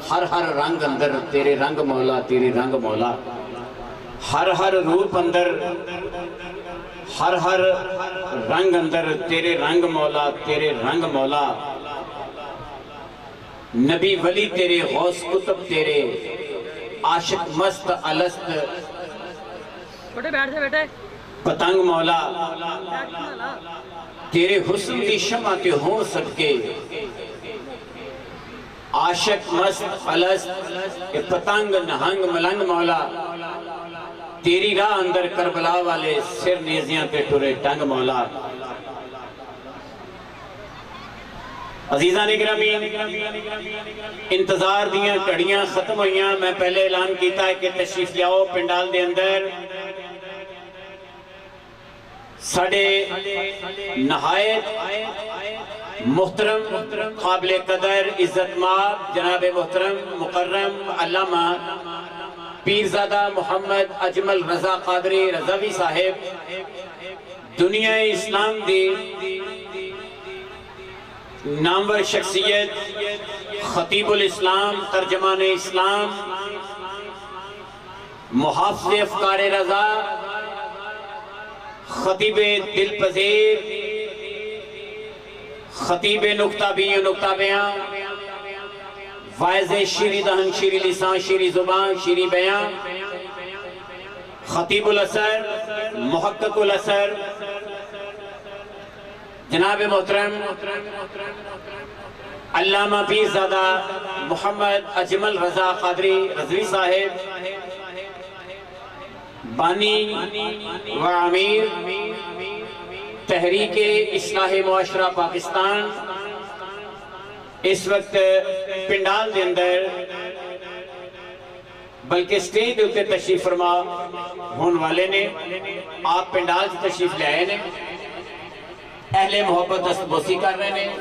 ہر ہر رنگ اندر تیرے رنگ مولا تیرے رنگ مولا، ہر ہر روپ اندر ہر ہر رنگ اندر تیرے رنگ مولا تیرے رنگ مولا، نبی ولی تیرے غوث کتب تیرے عاشق مست الست پتنگ مولا، تیرے حسن کی شمع کے ہوں صدقے عاشق مست الست پتنگ نہنگ ملنگ مولا، تیری راہ اندر کربلا والے سر نیزیاں پہ ٹرے ٹنگ مولا۔ عزیزان اکرامی، انتظار دیاں کڑیاں ختم ہوئیاں، میں پہلے اعلان کیتا ہے کہ تشریف لیاؤ پنڈال دے اندر ساڑھے نہایت محترم قابل قدر عزت مآب جناب محترم مکرم علامہ پیرزادہ محمد اجمل رضا قادری رضوی صاحب دنیا اسلام دی نامور شخصیت، خطیب الاسلام، ترجمان اسلام، محافظ افکار رضا، خطیب دل پذیر، خطیب نکتہ بھی و نکتہ بیاں، وائز شیری دہن شیری لسان شیری زبان شیری بیاں، خطیب الاثر، محقق الاثر جناب محترم علامہ پیرزادہ محمد اجمل رضا قادری رضوی صاحب بانی و امیر تحریک اصلاح معاشرہ پاکستان اس وقت پنڈال دے اندر بلکہ سٹیج دے اتے تشریف فرما ہون والے نے، آپ پنڈال سے تشریف لے آئے نے، اہل محبت دست بوسی کر رہے ہیں،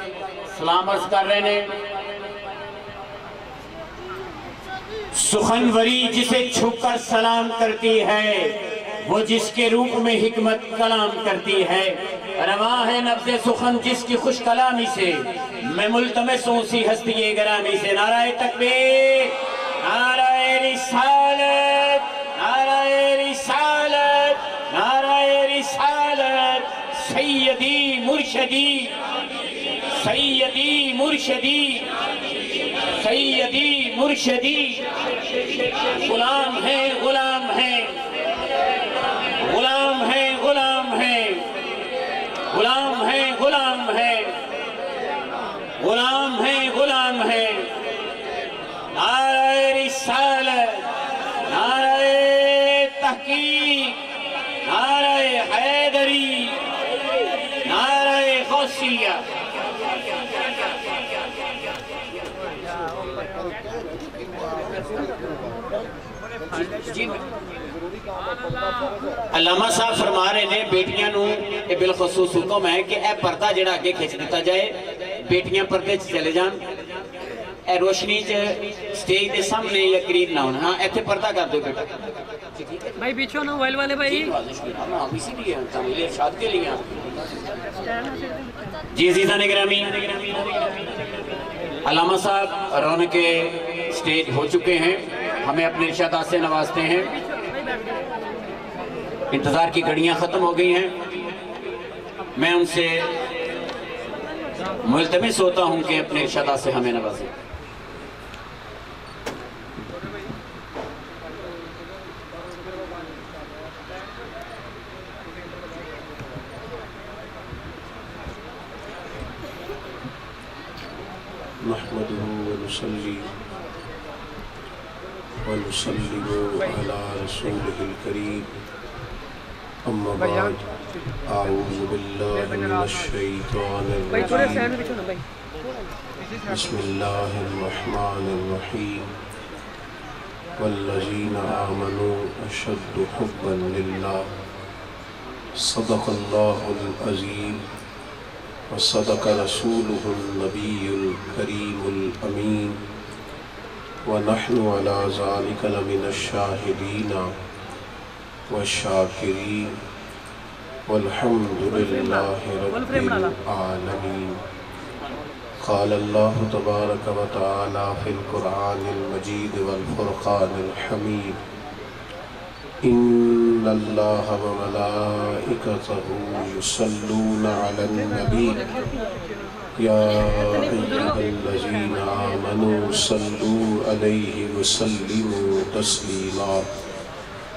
سلام عرض کر رہے ہیں۔ سخنوری جسے چھپ کر سلام کرتی ہے، وہ جس کے روپ میں حکمت کلام کرتی ہے، رواں ہے نبض سخن جس کی خوش کلامی سے، میں ملتمس ہوں سی ہستی گرامی سے۔ نعرہ تکبیر، نعرہ رسالت، نعرہ رسالت، نعرہ رسالت، سیدی مرشدی سیدی مرشدی سیدی مرشدی، غلام ہے غلام ہے غلام ہے غلام ہے غلام ہے غلام ہے غلام ہے غلام ہے، نعرہ رسالت، نعرہ تحقیق، نعرہ حیدری، نعرہ غوثیہ۔ علامہ صاحب فرما رہے ہیں بیٹیاں نو بالخصوص حکم ہے کہ اے پردہ جڑا آگے کھچ دیتا جائے، بیٹیاں پردے چلے جان، اے روشنی سٹیج دے سامنے یا قریب نہ ہونا، ہاں ایتھے پردہ کر دو بیٹا بھائی پیچھو نا وائل والے بھائی اسی لیے تعمیل ارشاد کے لیے۔ جی عزیزان گرامی، علامہ صاحب رونق سٹیج ہو چکے ہیں، ہمیں اپنے ارشادات سے نوازتے ہیں، انتظار کی گھڑیاں ختم ہو گئی ہیں، میں ان سے ملتمس ہوتا ہوں کہ اپنے ارشادات سے ہمیں نوازیں۔ نحمده ونصلي ونسلم على رسوله الكريم اما بعد اعوذ بالله من الشيطان الرجيم بسم الله الرحمن الرحيم والذين آمنوا أشد حبا لله صدق الله العظيم وصدق رسوله النبي الكريم الأمين ونحن على ذلك لمن الشاهدين والشاكرين والحمد لله رب العالمين۔ قال اللہ تبارک و تعالی فی القرآن المجید والفرقان الحمید ان اللہ وملائکتہ یصلون علی النبی یا ایہا الذین آمنوا صلوا علیہ وسلموا تسلیما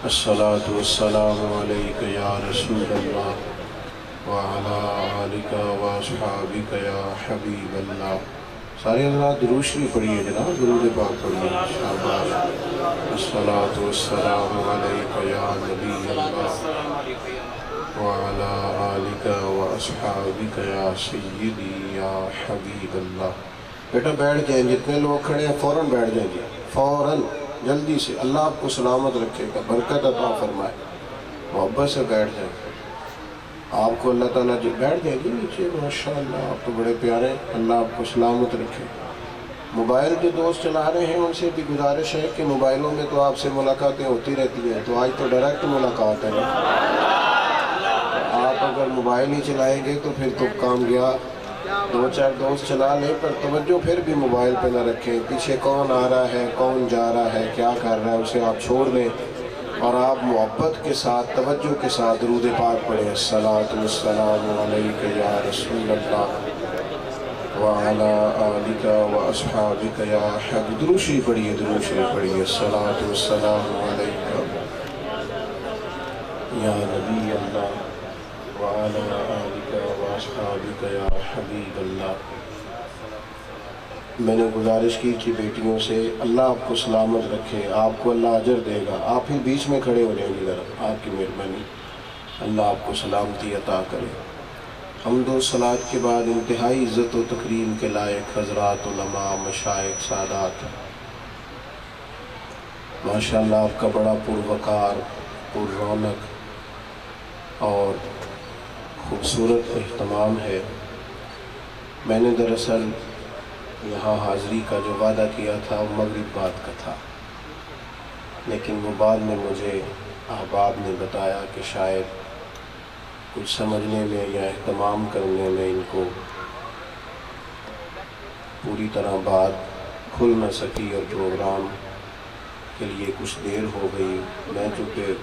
الصلاة والسلام علیک یا رسول اللہ وعلی آلک واصحابک یا حبیب اللہ۔ سارے حضرات درود شریف پڑھیے جناب، درود پاک پڑھیے شاباش۔ الصلاة والسلام علیک یا نبی اللہ وعلی آلک واصحابک یا سیدی یا حبیب اللہ۔ بیٹا بیٹھ جائیں، جتنے لوگ کھڑے ہیں فوراً بیٹھ جائیں جی، فوراً جلدی سے۔ اللہ آپ کو سلامت رکھے گا، برکت عطا فرمائے، محبت سے بیٹھ جائیں آپ کو اللہ تعالیٰ جی۔ بیٹھ جائیں گے نیچے، ماشاءاللہ آپ تو بڑے پیارے، اللہ آپ کو سلامت رکھے۔ موبائل جو دوست چلا رہے ہیں ان سے بھی گزارش ہے کہ موبائلوں میں تو آپ سے ملاقاتیں ہوتی رہتی ہیں، تو آج تو ڈائریکٹ ملاقات ہے نا۔ آپ اگر موبائل ہی چلائیں گے تو پھر تو کام گیا۔ دو چار دوست چلا لیں پر توجہ پھر بھی موبائل پہ نہ رکھیں، پیچھے کون آ رہا ہے، کون جا رہا ہے، کیا کر رہا ہے، اسے آپ چھوڑ دیں اور آپ محبت کے ساتھ، توجہ کے ساتھ درود پاک پڑھیں۔ الصلاۃ والسلام علیک یا رسول اللہ وعلی آلک واصحابک یا حبیب۔ درود شریف پڑھیے، درود شریف پڑھیے۔ الصلاۃ والسلام علیک یا نبی اللہ وعلی آلک واصحابک یا حبیب اللہ۔ میں نے گزارش کی کہ بیٹیوں سے اللہ آپ کو سلامت رکھے، آپ کو اللہ اجر دے گا۔ آپ ہی بیچ میں کھڑے ہو جائیں گے ذرا، آپ کی مہربانی، اللہ آپ کو سلامتی عطا کرے۔ حمد و صلات کے بعد انتہائی عزت و تکریم کے لائق حضرات، علماء، مشائخ، سادات، ماشاءاللہ آپ کا بڑا پروقار، پر رونق اور خوبصورت اہتمام ہے۔ میں نے دراصل یہاں حاضری کا جو وعدہ کیا تھا وہ مغرب بعد کا تھا، لیکن وہ بعد میں مجھے احباب نے بتایا کہ شاید کچھ سمجھنے میں یا اہتمام کرنے میں ان کو پوری طرح بات کھل نہ سکی اور پروگرام کے لیے کچھ دیر ہو گئی۔ میں چونکہ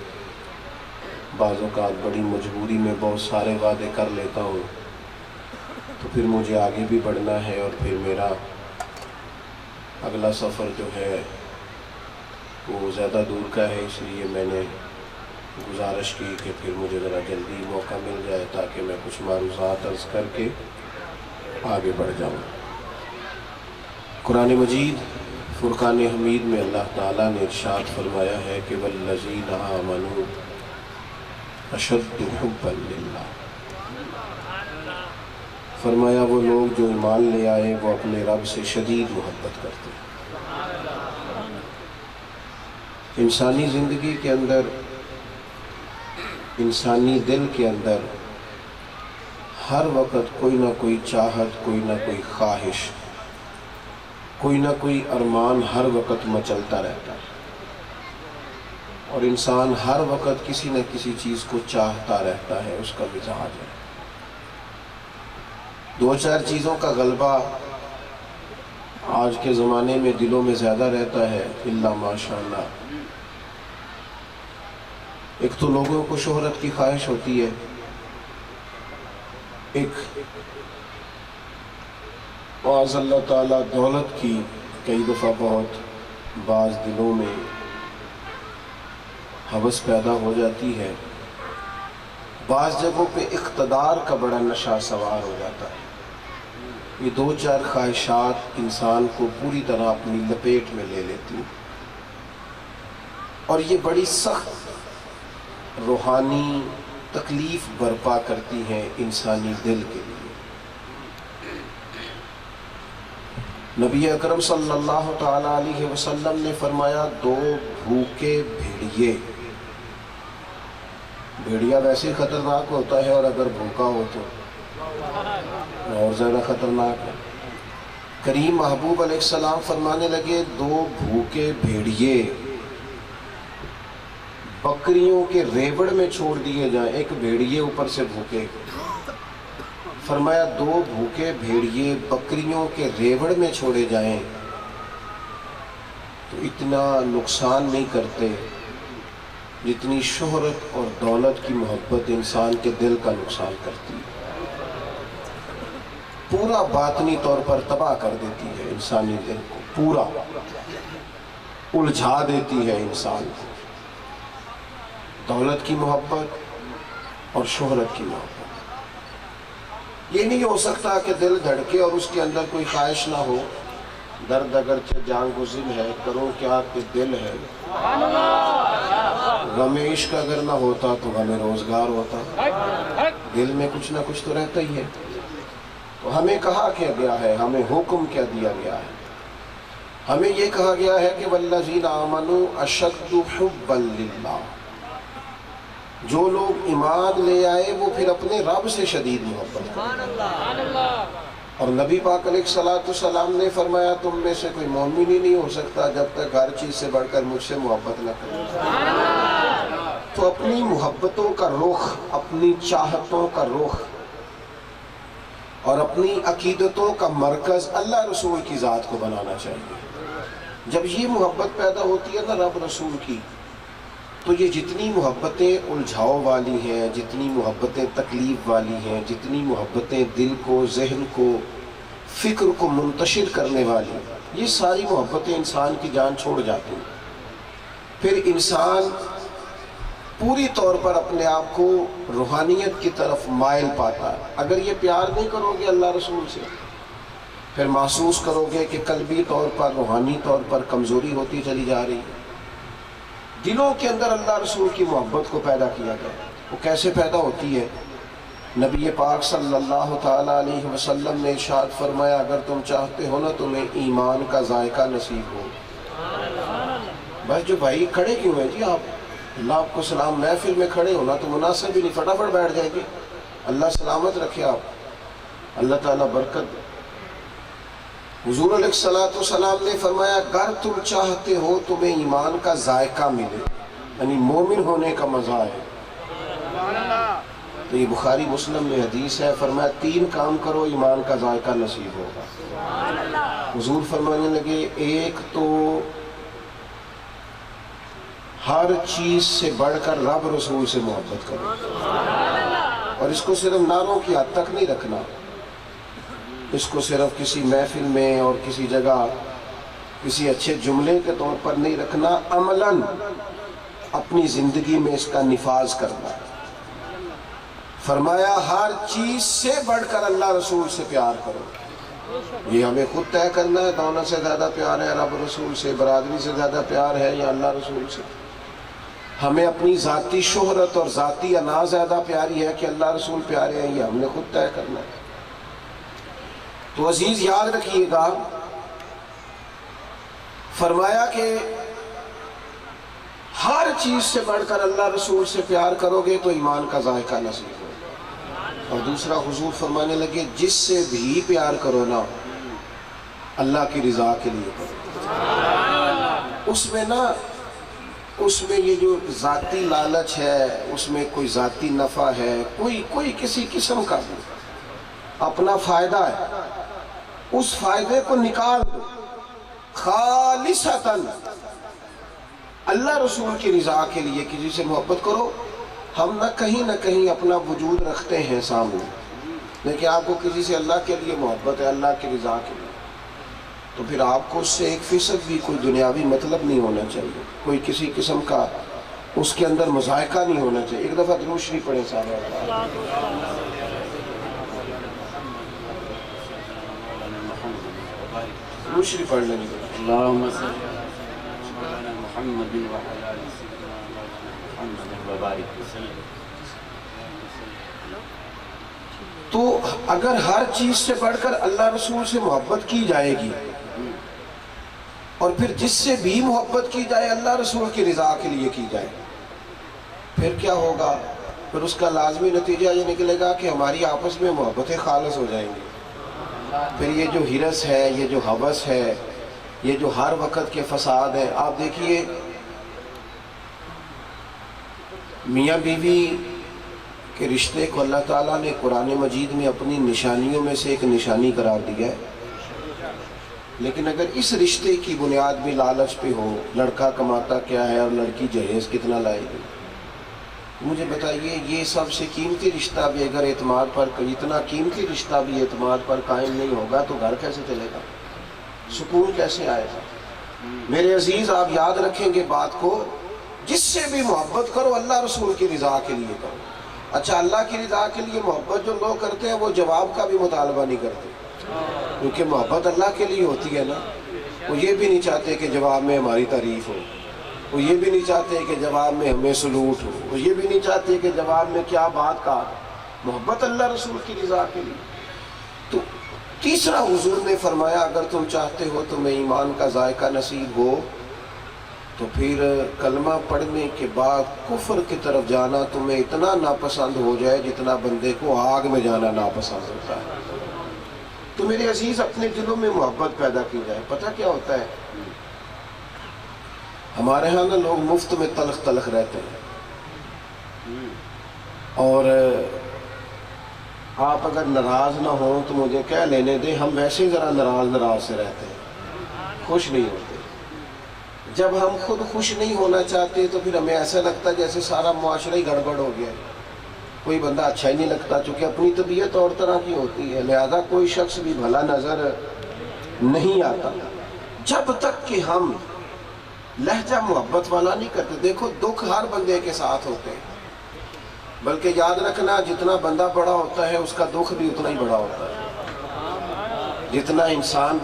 بعض اوقات بڑی مجبوری میں بہت سارے وعدے کر لیتا ہوں، تو پھر مجھے آگے بھی بڑھنا ہے اور پھر میرا اگلا سفر جو ہے وہ زیادہ دور کا ہے، اس لیے میں نے گزارش کی کہ پھر مجھے ذرا جلدی موقع مل جائے تاکہ میں کچھ معروضات عرض کر کے آگے بڑھ جاؤں۔ قرآن مجید فرقان حمید میں اللہ تعالیٰ نے ارشاد فرمایا ہے کہ والذین آمنوا اشد حبا للہ، فرمایا وہ لوگ جو ایمان لے آئے وہ اپنے رب سے شدید محبت کرتے ہیں۔ انسانی زندگی کے اندر، انسانی دل کے اندر ہر وقت کوئی نہ کوئی چاہت، کوئی نہ کوئی خواہش، کوئی نہ کوئی ارمان ہر وقت مچلتا رہتا ہے، اور انسان ہر وقت کسی نہ کسی چیز کو چاہتا رہتا ہے، اس کا مزاج ہے۔ دو چار چیزوں کا غلبہ آج کے زمانے میں دلوں میں زیادہ رہتا ہے، الا ماشاءاللہ۔ ایک تو لوگوں کو شہرت کی خواہش ہوتی ہے، ایک معاذ اللہ تعالیٰ دولت کی کئی دفعہ بہت بعض دلوں میں ہوس پیدا ہو جاتی ہے، بعض جگہوں پہ اقتدار کا بڑا نشہ سوار ہو جاتا ہے۔ یہ دو چار خواہشات انسان کو پوری طرح اپنی لپیٹ میں لے لیتی ہیں، اور یہ بڑی سخت روحانی تکلیف برپا کرتی ہیں انسانی دل کے لیے۔ نبی اکرم صلی اللہ تعالیٰ علیہ وسلم نے فرمایا، دو بھوکے بھیڑیے، بھیڑیا ویسے ہی خطرناک ہوتا ہے اور اگر بھوکا ہو تو اور زیادہ خطرناک ہے۔ کریم محبوب علیہ السلام فرمانے لگے، دو بھوکے بھیڑیے بکریوں کے ریوڑ میں چھوڑ دیے جائیں، ایک بھیڑیے اوپر سے بھوکے فرمایا 2 بھوکے بھیڑیے بکریوں کے ریوڑ میں چھوڑے جائیں تو اتنا نقصان نہیں کرتے جتنی شہرت اور دولت کی محبت انسان کے دل کا نقصان کرتی ہے، پورا باطنی طور پر تباہ کر دیتی ہے انسانی دل کو، پورا الجھا دیتی ہے انسان کو، دولت کی محبت اور شہرت کی محبت۔ یہ نہیں ہو سکتا کہ دل دھڑکے اور اس کے اندر کوئی خواہش نہ ہو، درد اگرچہ جان گزر ہے، کروں کیا کہ دل ہے، غم عشق اگر نہ ہوتا تو غم روزگار ہوتا، دل میں کچھ نہ کچھ تو رہتا ہی ہے۔ تو ہمیں کہا کیا گیا ہے، ہمیں حکم کیا دیا گیا ہے، ہمیں یہ کہا گیا ہے کہ والذین آمنوا اشد حبا للہ، جو لوگ ایمان لے آئے وہ پھر اپنے رب سے شدید محبت کرتے۔ اور نبی پاک علیہ السلام نے فرمایا تم میں سے کوئی مومن ہی نہیں ہو سکتا جب تک ہر چیز سے بڑھ کر مجھ سے محبت نہ کرے۔ تو اپنی محبتوں کا رخ، اپنی چاہتوں کا رخ اور اپنی عقیدتوں کا مرکز اللہ رسول کی ذات کو بنانا چاہیے۔ جب یہ محبت پیدا ہوتی ہے نا رب رسول کی، تو یہ جتنی محبتیں الجھاؤ والی ہیں، جتنی محبتیں تکلیف والی ہیں، جتنی محبتیں دل کو، ذہن کو، فکر کو منتشر کرنے والی، یہ ساری محبتیں انسان کی جان چھوڑ جاتی ہیں۔ پھر انسان پوری طور پر اپنے آپ کو روحانیت کی طرف مائل پاتا ہے۔ اگر یہ پیار نہیں کرو گے اللہ رسول سے، پھر محسوس کرو گے کہ قلبی طور پر، روحانی طور پر کمزوری ہوتی چلی جا رہی ہے۔ دلوں کے اندر اللہ رسول کی محبت کو پیدا کیا گیا۔ وہ کیسے پیدا ہوتی ہے؟ نبی پاک صلی اللہ تعالیٰ علیہ وسلم نے ارشاد فرمایا اگر تم چاہتے ہو نا تمہیں ایمان کا ذائقہ نصیب ہو۔ بھائی جو بھائی کھڑے کیوں ہیں جی آپ؟ اللہ آپ کو سلام، محفل میں کھڑے ہونا تو مناسب ہی نہیں، فٹافٹ بیٹھ جائیں گے۔ اللہ سلامت رکھے آپ، اللہ تعالیٰ برکت۔ حضور علیہ السلام نے فرمایا اگر تم چاہتے ہو تمہیں ایمان کا ذائقہ ملے، یعنی مومن ہونے کا مزہ ہے، تو یہ بخاری مسلم میں حدیث ہے، فرمایا 3 کام کرو ایمان کا ذائقہ نصیب ہوگا۔ حضور فرمانے لگے ایک تو ہر چیز سے بڑھ کر رب رسول سے محبت کرو، اور اس کو صرف نعروں کی حد تک نہیں رکھنا، اس کو صرف کسی محفل میں اور کسی جگہ کسی اچھے جملے کے طور پر نہیں رکھنا، عملاً اپنی زندگی میں اس کا نفاذ کرنا۔ فرمایا ہر چیز سے بڑھ کر اللہ رسول سے پیار کرو۔ یہ ہمیں خود طے کرنا ہے، دولت سے زیادہ پیار ہے رب رسول سے، برادری سے زیادہ پیار ہے یا اللہ رسول سے۔ ہمیں اپنی ذاتی شہرت اور ذاتی انا زیادہ پیاری ہے کہ اللہ رسول پیارے ہیں، یہ ہم نے خود طے کرنا ہے۔ تو عزیز یاد رکھیے گا، فرمایا کہ ہر چیز سے بڑھ کر اللہ رسول سے پیار کرو گے تو ایمان کا ذائقہ نصیب ہوگا۔ اور دوسرا حضور فرمانے لگے جس سے بھی پیار کرو نا اللہ کی رضا کے لیے کرو۔ اس میں یہ جو ذاتی لالچ ہے، اس میں کوئی ذاتی نفع ہے، کوئی کسی قسم کا بھی اپنا فائدہ ہے، اس فائدے کو نکال دو، خالصتاً اللہ رسول کی رضا کے لیے کسی سے محبت کرو۔ ہم نہ کہیں اپنا وجود رکھتے ہیں سامنے، لیکن آپ کو کسی سے اللہ کے لیے محبت ہے، اللہ کی رضا کے لیے، تو پھر آپ کو اس سے 1% بھی کوئی دنیاوی مطلب نہیں ہونا چاہیے، کوئی کسی قسم کا اس کے اندر مذائقہ نہیں ہونا چاہیے۔ ایک دفعہ درود شریف پڑھیں سارے۔ درود شریف پڑھ لیں۔ اللہم صلی علی محمد وعلی آل سیدنا محمد وبارک وسلم۔ تو اگر ہر چیز سے بڑھ کر اللہ رسول سے محبت کی جائے گی اور پھر جس سے بھی محبت کی جائے اللہ رسول کی رضا کے لیے کی جائے، پھر کیا ہوگا؟ پھر اس کا لازمی نتیجہ یہ نکلے گا کہ ہماری آپس میں محبتیں خالص ہو جائیں گی۔ پھر یہ جو ہرس ہے، یہ جو ہوس ہے، یہ جو ہر وقت کے فساد ہیں، آپ دیکھیے میاں بیوی کہ رشتے کو اللہ تعالیٰ نے قرآن مجید میں اپنی نشانیوں میں سے ایک نشانی قرار دیا ہے، لیکن اگر اس رشتے کی بنیاد بھی لالچ پہ ہو، لڑکا کماتا کیا ہے اور لڑکی جہیز کتنا لائے گی، مجھے بتائیے یہ سب سے قیمتی رشتہ بھی اگر اعتماد پر، اتنا قیمتی رشتہ بھی اعتماد پر قائم نہیں ہوگا تو گھر کیسے چلے گا، سکون کیسے آئے گا؟ میرے عزیز آپ یاد رکھیں گے بات کو، جس سے بھی محبت کرو اللہ رسول کی رضا کے لیے کرو۔ اچھا اللہ کی رضا کے لیے محبت جو لوگ کرتے ہیں وہ جواب کا بھی مطالبہ نہیں کرتے، کیونکہ محبت اللہ کے لیے ہوتی ہے نا، وہ یہ بھی نہیں چاہتے کہ جواب میں ہماری تعریف ہو، وہ یہ بھی نہیں چاہتے کہ جواب میں ہمیں سلوٹ ہو، وہ یہ بھی نہیں چاہتے کہ جواب میں کیا بات کا، محبت اللہ رسول کی رضا کے لیے۔ تو تیسرا حضور نے فرمایا اگر تم چاہتے ہو تمہیں ایمان کا ذائقہ نصیب ہو تو پھر کلمہ پڑھنے کے بعد کفر کی طرف جانا تمہیں اتنا ناپسند ہو جائے جتنا بندے کو آگ میں جانا ناپسند ہوتا ہے۔ تو میرے عزیز اپنے دلوں میں محبت پیدا کی جائے۔ پتہ کیا ہوتا ہے، ہمارے ہاں نا لوگ مفت میں تلخ تلخ رہتے ہیں، اور آپ اگر ناراض نہ ہوں تو مجھے کہہ لینے دیں، ہم ویسے ہی ذرا ناراض سے رہتے ہیں، خوش نہیں ہوتے۔ جب ہم خود خوش نہیں ہونا چاہتے تو پھر ہمیں ایسا لگتا ہے جیسے سارا معاشرہ ہی گڑبڑ ہو گیا ہے، کوئی بندہ اچھا ہی نہیں لگتا، چونکہ اپنی طبیعت اور طرح کی ہوتی ہے، لہذا کوئی شخص بھی بھلا نظر نہیں آتا جب تک کہ ہم لہجہ محبت والا نہیں کرتے۔ دیکھو دکھ ہر بندے کے ساتھ ہوتے ہیں، بلکہ یاد رکھنا جتنا بندہ بڑا ہوتا ہے اس کا دکھ بھی اتنا ہی بڑا ہوتا ہے۔ جتنا انسان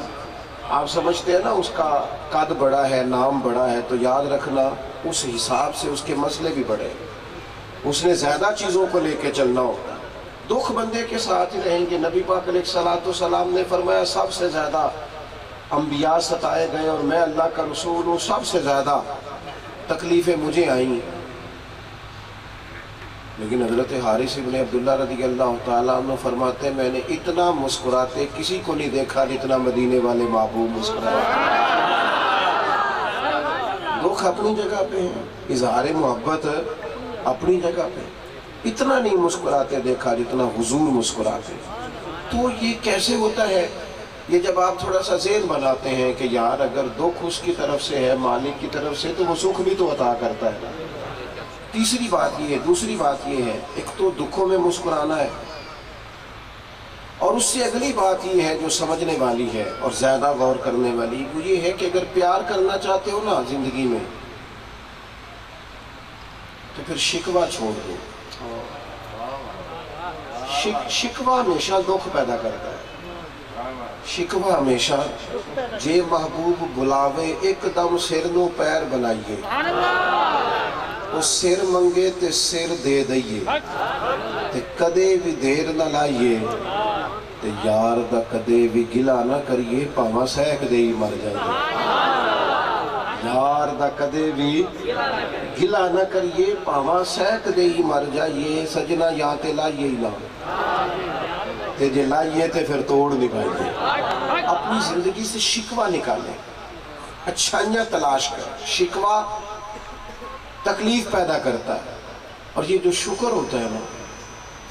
آپ سمجھتے ہیں نا اس کا قد بڑا ہے، نام بڑا ہے، تو یاد رکھنا اس حساب سے اس کے مسئلے بھی بڑے ہیں، اس نے زیادہ چیزوں کو لے کے چلنا ہوتا ہے۔ دکھ بندے کے ساتھ ہی رہیں گے۔ نبی پاک علیہ السلام نے فرمایا سب سے زیادہ انبیاء ستائے گئے اور میں اللہ کا رسول ہوں، سب سے زیادہ تکلیفیں مجھے آئیں، لیکن حضرت حارث ابن عبداللہ رضی اللہ تعالیٰ عنہ فرماتے ہیں میں نے اتنا مسکراتے کسی کو نہیں دیکھا جتنا مدینے والے محبوب مسکراتے۔ دکھ اپنی جگہ پہ ہیں، اظہار محبت اپنی جگہ پہ، اتنا نہیں مسکراتے دیکھا جتنا حضور مسکراتے۔ تو یہ کیسے ہوتا ہے؟ یہ جب آپ تھوڑا سا ذہن بناتے ہیں کہ یار اگر دکھ اس کی طرف سے ہے، مالک کی طرف سے، تو وہ سکھ بھی تو عطا کرتا ہے۔ تیسری بات یہ ہے، دوسری بات یہ ہے، ایک تو دکھوں میں مسکرانا ہے، اور اس سے اگلی بات یہ ہے جو سمجھنے والی ہے اور زیادہ غور کرنے والی، وہ یہ ہے کہ اگر پیار کرنا چاہتے ہو نا زندگی میں تو پھر شکوہ چھوڑ دو۔ شکوہ ہمیشہ دکھ پیدا کرتا ہے۔ شکوہ ہمیشہ جے محبوب بلاوے ایک دم سر نو پیر بنائیے، وہ سر منگے تے سر دے دئیے، تے کدے بھی دیر نہ لائیے، تے یار دا کدے بھی گلا نہ کریے پاواں سہک دے ہی مر جائیے۔ یار دا کدے بھی گلا نہ کریے پاواں سہک دے ہی مر جائیے، سجنا یا تے لائیے ہی نہ، تے جے لائیے تے پھر توڑ نکالئے۔ اپنی زندگی سے شکوہ نکالیں، اچھائیاں تلاش کریں۔ شکوہ تکلیف پیدا کرتا ہے، اور یہ جو شکر ہوتا ہے نا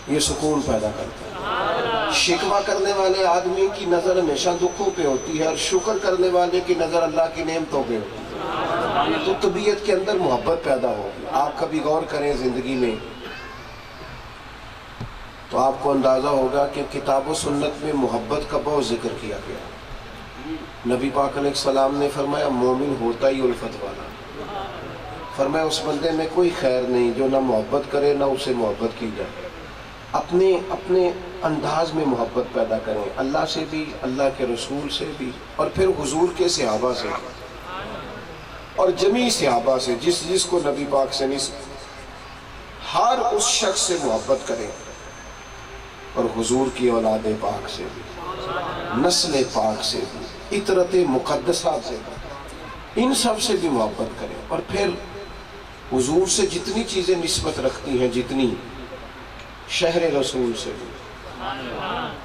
یہ سکون پیدا کرتا ہے۔ شکوہ کرنے والے آدمی کی نظر ہمیشہ دکھوں پہ ہوتی ہے، اور شکر کرنے والے کی نظر اللہ کی نعمتوں پہ ہوتی ہے، تو طبیعت کے اندر محبت پیدا ہوگی۔ آپ کبھی غور کریں زندگی میں تو آپ کو اندازہ ہوگا کہ کتاب و سنت میں محبت کا بہت ذکر کیا گیا۔ نبی پاک علیہ السلام نے فرمایا مومن ہوتا ہی الفت والا، فرمایا اس بندے میں کوئی خیر نہیں جو نہ محبت کرے نہ اسے محبت کی جائے۔ اپنے انداز میں محبت پیدا کریں، اللہ سے بھی، اللہ کے رسول سے بھی، اور پھر حضور کے صحابہ سے اور جمیع صحابہ سے، جس کو نبی پاک سے نہیں، ہر اس شخص سے محبت کریں، اور حضور کی اولاد پاک سے بھی، نسل پاک سے بھی، اطرت مقدسہ سے بھی، ان سب سے بھی محبت کریں، اور پھر حضور سے جتنی چیزیں نسبت رکھتی ہیں، جتنی شہر رسول سے بھی،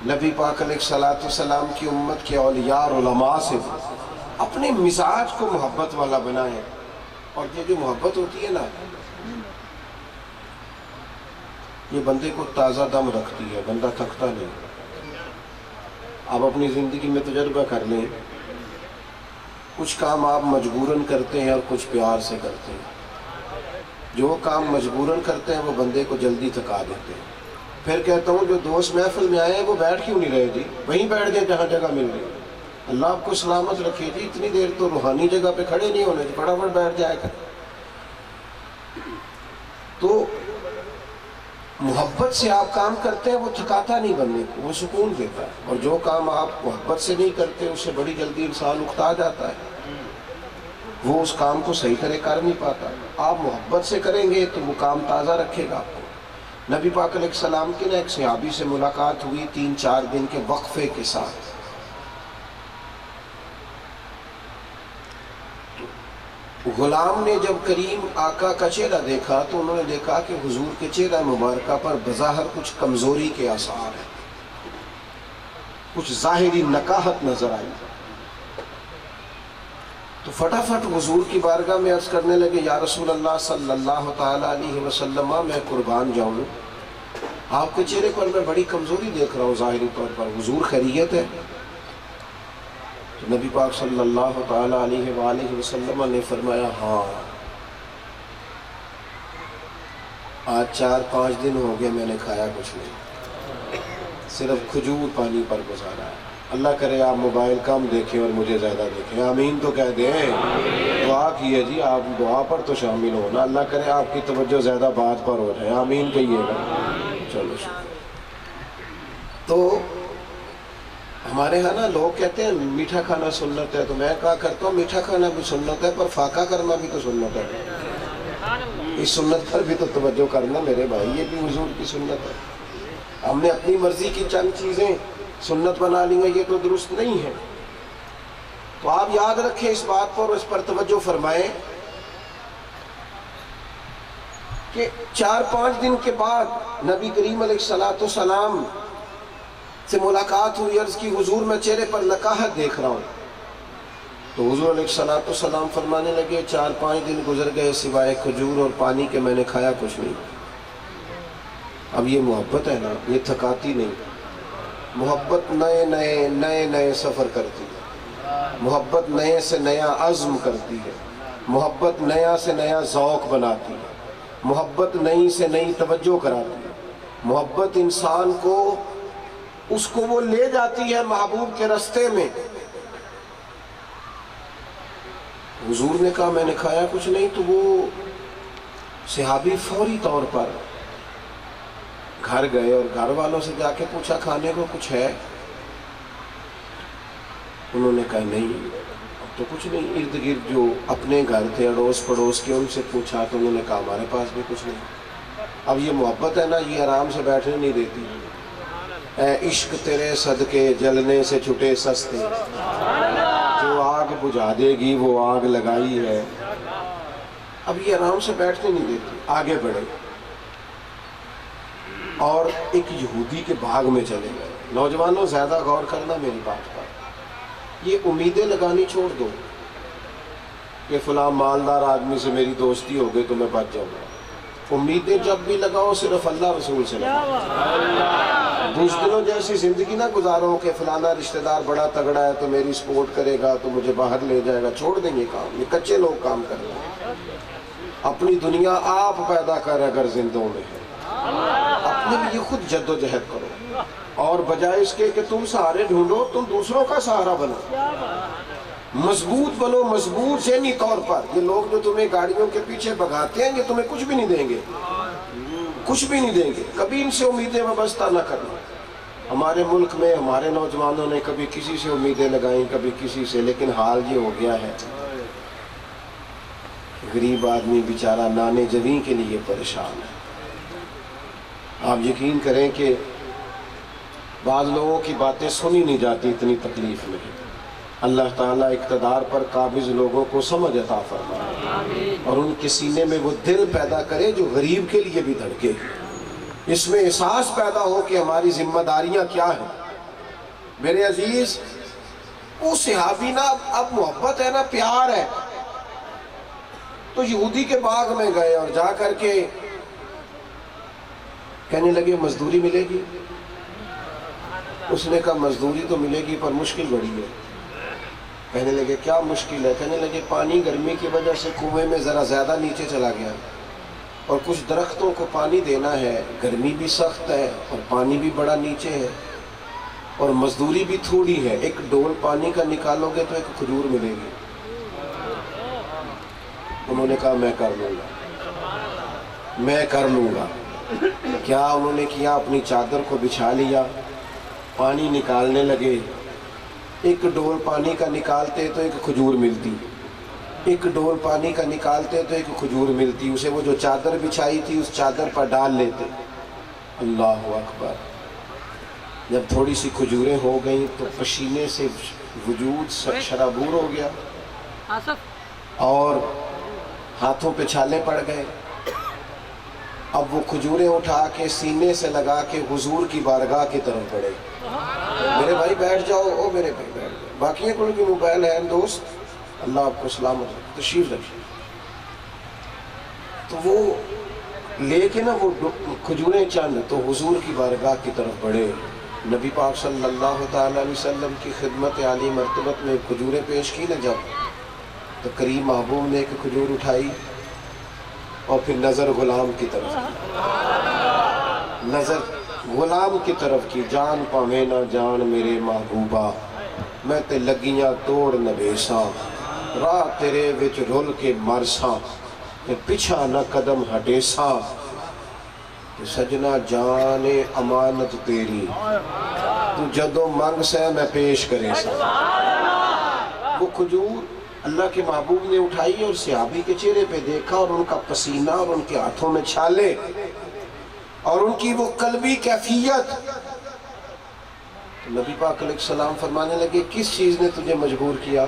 نبی پاک علیہ السلام کی امت کے اولیاء اور علماء سے بھی، اپنے مزاج کو محبت والا بنائیں۔ اور یہ جو محبت ہوتی ہے نا یہ بندے کو تازہ دم رکھتی ہے، بندہ تھکتا نہیں۔ آپ اپنی زندگی میں تجربہ کر لیں، کچھ کام آپ مجبوراً کرتے ہیں اور کچھ پیار سے کرتے ہیں۔ جو کام مجبوراً کرتے ہیں وہ بندے کو جلدی تھکا دیتے ہیں۔ پھر کہتا ہوں جو دوست محفل میں آئے ہیں وہ بیٹھ کیوں نہیں رہے جی؟ وہیں بیٹھ گئے جہاں جگہ مل رہی۔ اللہ آپ کو سلامت رکھے جی، اتنی دیر تو روحانی جگہ پہ کھڑے نہیں ہونے جی، فٹافٹ بیٹھ جائے گا۔ تو محبت سے آپ کام کرتے ہیں وہ تھکاتا نہیں بندے کو، وہ سکون دیتا ہے۔ اور جو کام آپ محبت سے نہیں کرتے اس سے بڑی جلدی انسان اکتا جاتا ہے، وہ اس کام کو صحیح طرح کر نہیں پاتا۔ آپ محبت سے کریں گے تو وہ کام تازہ رکھے گا آپ کو۔ نبی پاک علیہ السلام کی ایک صحابی سے ملاقات ہوئی 3-4 دن کے وقفے کے ساتھ۔ غلام نے جب کریم آقا کا چہرہ دیکھا تو انہوں نے دیکھا کہ حضور کے چہرہ مبارکہ پر بظاہر کچھ کمزوری کے آثار ہیں، کچھ ظاہری نکاہت نظر آئی۔ تو فٹافٹ حضور کی بارگاہ میں عرض کرنے لگے، یا رسول اللہ صلی اللہ تعالیٰ علیہ وسلم، میں قربان جاؤں، آپ کے چہرے پر میں بڑی کمزوری دیکھ رہا ہوں ظاہری طور پر، حضور خیریت ہے؟ تو نبی پاک صلی اللہ تعالیٰ علیہ وآلہ وسلم نے فرمایا، ہاں آج 4-5 دن ہو گئے میں نے کھایا کچھ نہیں، صرف کھجور پانی پر گزارا ہے۔ اللہ کرے آپ موبائل کم دیکھیں اور مجھے زیادہ دیکھیں، آمین تو کہہ دیں۔ دعا کیے جی، آپ دعا پر تو شامل ہونا، اللہ کرے آپ کی توجہ زیادہ بات پر ہو جائے، آمین کہیے گا۔ چلو تو ہمارے ہاں نا لوگ کہتے ہیں میٹھا کھانا سنت ہے، تو میں کہا کرتا ہوں میٹھا کھانا بھی سنت ہے پر فاقہ کرنا بھی تو سنت ہے۔ اس سنت پر بھی تو توجہ کرنا میرے بھائی، یہ بھی حضور کی سنت ہے۔ ہم نے اپنی مرضی کی چند چیزیں سنت بنا لی ہیں، یہ تو درست نہیں ہے۔ تو آپ یاد رکھیں اس بات پر اور اس پر توجہ فرمائیں کہ 4-5 دن کے بعد نبی کریم علیہ السلام سے ملاقات ہوئی، عرض کی حضور میں چہرے پر نکاہت دیکھ رہا ہوں۔ تو حضور علیہ السلام فرمانے لگے 4-5 دن گزر گئے سوائے کھجور اور پانی کے میں نے کھایا کچھ نہیں۔ اب یہ محبت ہے نا، یہ تھکاتی نہیں۔ محبت نئے سفر کرتی ہے، محبت نئے سے نیا عزم کرتی ہے، محبت نیا سے نیا ذوق بناتی ہے، محبت نئی سے نئی توجہ کراتی ہے، محبت انسان کو اس کو وہ لے جاتی ہے محبوب کے راستے میں۔ حضور نے کہا میں نے کھایا کچھ نہیں، تو وہ صحابی فوری طور پر گھر گئے اور گھر والوں سے جا کے پوچھا کھانے کو کچھ ہے؟ انہوں نے کہا نہیں، اب تو کچھ نہیں۔ ارد گرد جو اپنے گھر تھے اڑوس پڑوس کے ان سے پوچھا تو انہوں نے کہا ہمارے پاس بھی کچھ نہیں۔ اب یہ محبت ہے نا، یہ آرام سے بیٹھنے نہیں دیتی۔ اے عشق تیرے صدقے جلنے سے چھٹے سستے، جو آگ بجھا دے گی وہ آگ لگائی ہے۔ اب یہ آرام سے بیٹھنے نہیں دیتی، آگے بڑھے اور ایک یہودی کے باغ میں چلے گئے۔ نوجوانوں زیادہ غور کرنا میری بات پر، یہ امیدیں لگانی چھوڑ دو کہ فلاں مالدار آدمی سے میری دوستی ہو گئی تو میں بچ جاؤں گا۔ امیدیں جب بھی لگاؤ صرف اللہ رسول سے لگاؤ۔ بزدلوں جیسی زندگی نہ گزارو کہ فلانا رشتہ دار بڑا تگڑا ہے تو میری سپورٹ کرے گا تو مجھے باہر لے جائے گا۔ چھوڑ دیں گے کام، یہ کچے لوگ کام کر رہے ہیں۔ اپنی دنیا آپ پیدا کر اگر زندوں میں ہے، اپنے لیے خود جد و جہد کرو، اور بجائے اس کے کہ تم سہارے ڈھونڈو تم دوسروں کا سہارا بنو، مضبوط بنو، مضبوط ذہنی طور پر۔ یہ لوگ جو تمہیں گاڑیوں کے پیچھے بھگاتے ہیں یہ تمہیں کچھ بھی نہیں دیں گے، کچھ بھی نہیں دیں گے۔ کبھی ان سے امیدیں وابستہ نہ کرنا۔ ہمارے ملک میں ہمارے نوجوانوں نے کبھی کسی سے امیدیں لگائیں کبھی کسی سے، لیکن حال یہ ہو گیا ہے غریب آدمی بیچارہ نانے جویں کے لیے پریشان ہے۔ آپ یقین کریں کہ بعض لوگوں کی باتیں سنی نہیں جاتی، اتنی تکلیف میں۔ اللہ تعالیٰ اقتدار پر قابض لوگوں کو سمجھ عطا فرمائے اور ان کے سینے میں وہ دل پیدا کرے جو غریب کے لیے بھی دھڑکے، اس میں احساس پیدا ہو کہ ہماری ذمہ داریاں کیا ہیں۔ میرے عزیز، وہ صحابی نا، اب محبت ہے نا، پیار ہے، تو یہودی کے باغ میں گئے اور جا کر کے کہنے لگے مزدوری ملے گی؟ اس نے کہا مزدوری تو ملے گی پر مشکل بڑی ہے۔ کہنے لگے کیا مشکل ہے؟ کہنے لگے پانی گرمی کی وجہ سے کنویں میں ذرا زیادہ نیچے چلا گیا اور کچھ درختوں کو پانی دینا ہے، گرمی بھی سخت ہے اور پانی بھی بڑا نیچے ہے اور مزدوری بھی تھوڑی ہے، ایک ڈول پانی کا نکالو گے تو ایک کھجور ملے گی۔ انہوں نے کہا میں کر لوں گا، میں کر لوں گا۔ کیا انہوں نے کیا؟ اپنی چادر کو بچھا لیا، پانی نکالنے لگے۔ ایک ڈول پانی کا نکالتے تو ایک کھجور ملتی، ایک ڈول پانی کا نکالتے تو ایک کھجور ملتی، اسے وہ جو چادر بچھائی تھی اس چادر پر ڈال لیتے۔ اللہ اکبر۔ جب تھوڑی سی کھجوریں ہو گئیں تو پسینے سے وجود شرابور ہو گیا اور ہاتھوں پہ چھالے پڑ گئے۔ اب وہ کھجوریں اٹھا کے سینے سے لگا کے حضور کی بارگاہ کی طرف بڑھے۔ میرے بھائی بیٹھ جاؤ، او میرے بھائی بیٹھ جاؤ، باقی ہے کوئی بھی موبائل ہے دوست، اللہ آپ کو سلامت رکھے، تشریف رکھیے۔ تو وہ لے کے نا وہ کھجوریں چند تو حضور کی بارگاہ کی طرف بڑھے۔ نبی پاک صلی اللہ تعالیٰ علیہ وسلم کی خدمت عالی مرتبت میں کھجوریں پیش کی نا جب، تو کریم محبوب نے ایک کھجور اٹھائی اور پھر نظر غلام کی طرف کی، نظر غلام کی طرف کی۔ جان پاویں نہ جان میرے محبوبہ، میں تے لگیاں توڑ نبیساں، راہ تیرے وچ رول کے مرساں، تے پچھا نہ قدم ہٹیساں، تے سجنا جان امانت تیری، تو جدو منگ سے میں پیش کرے سا۔ وہ کھجور اللہ کے محبوب نے اٹھائی اور صحابی کے چہرے پہ دیکھا اور ان کا پسینہ اور ان کے ہاتھوں میں چھالے اور ان کی وہ قلبی کیفیت۔ تو نبی پاک علیہ السلام فرمانے لگے کس چیز نے تجھے مجبور کیا؟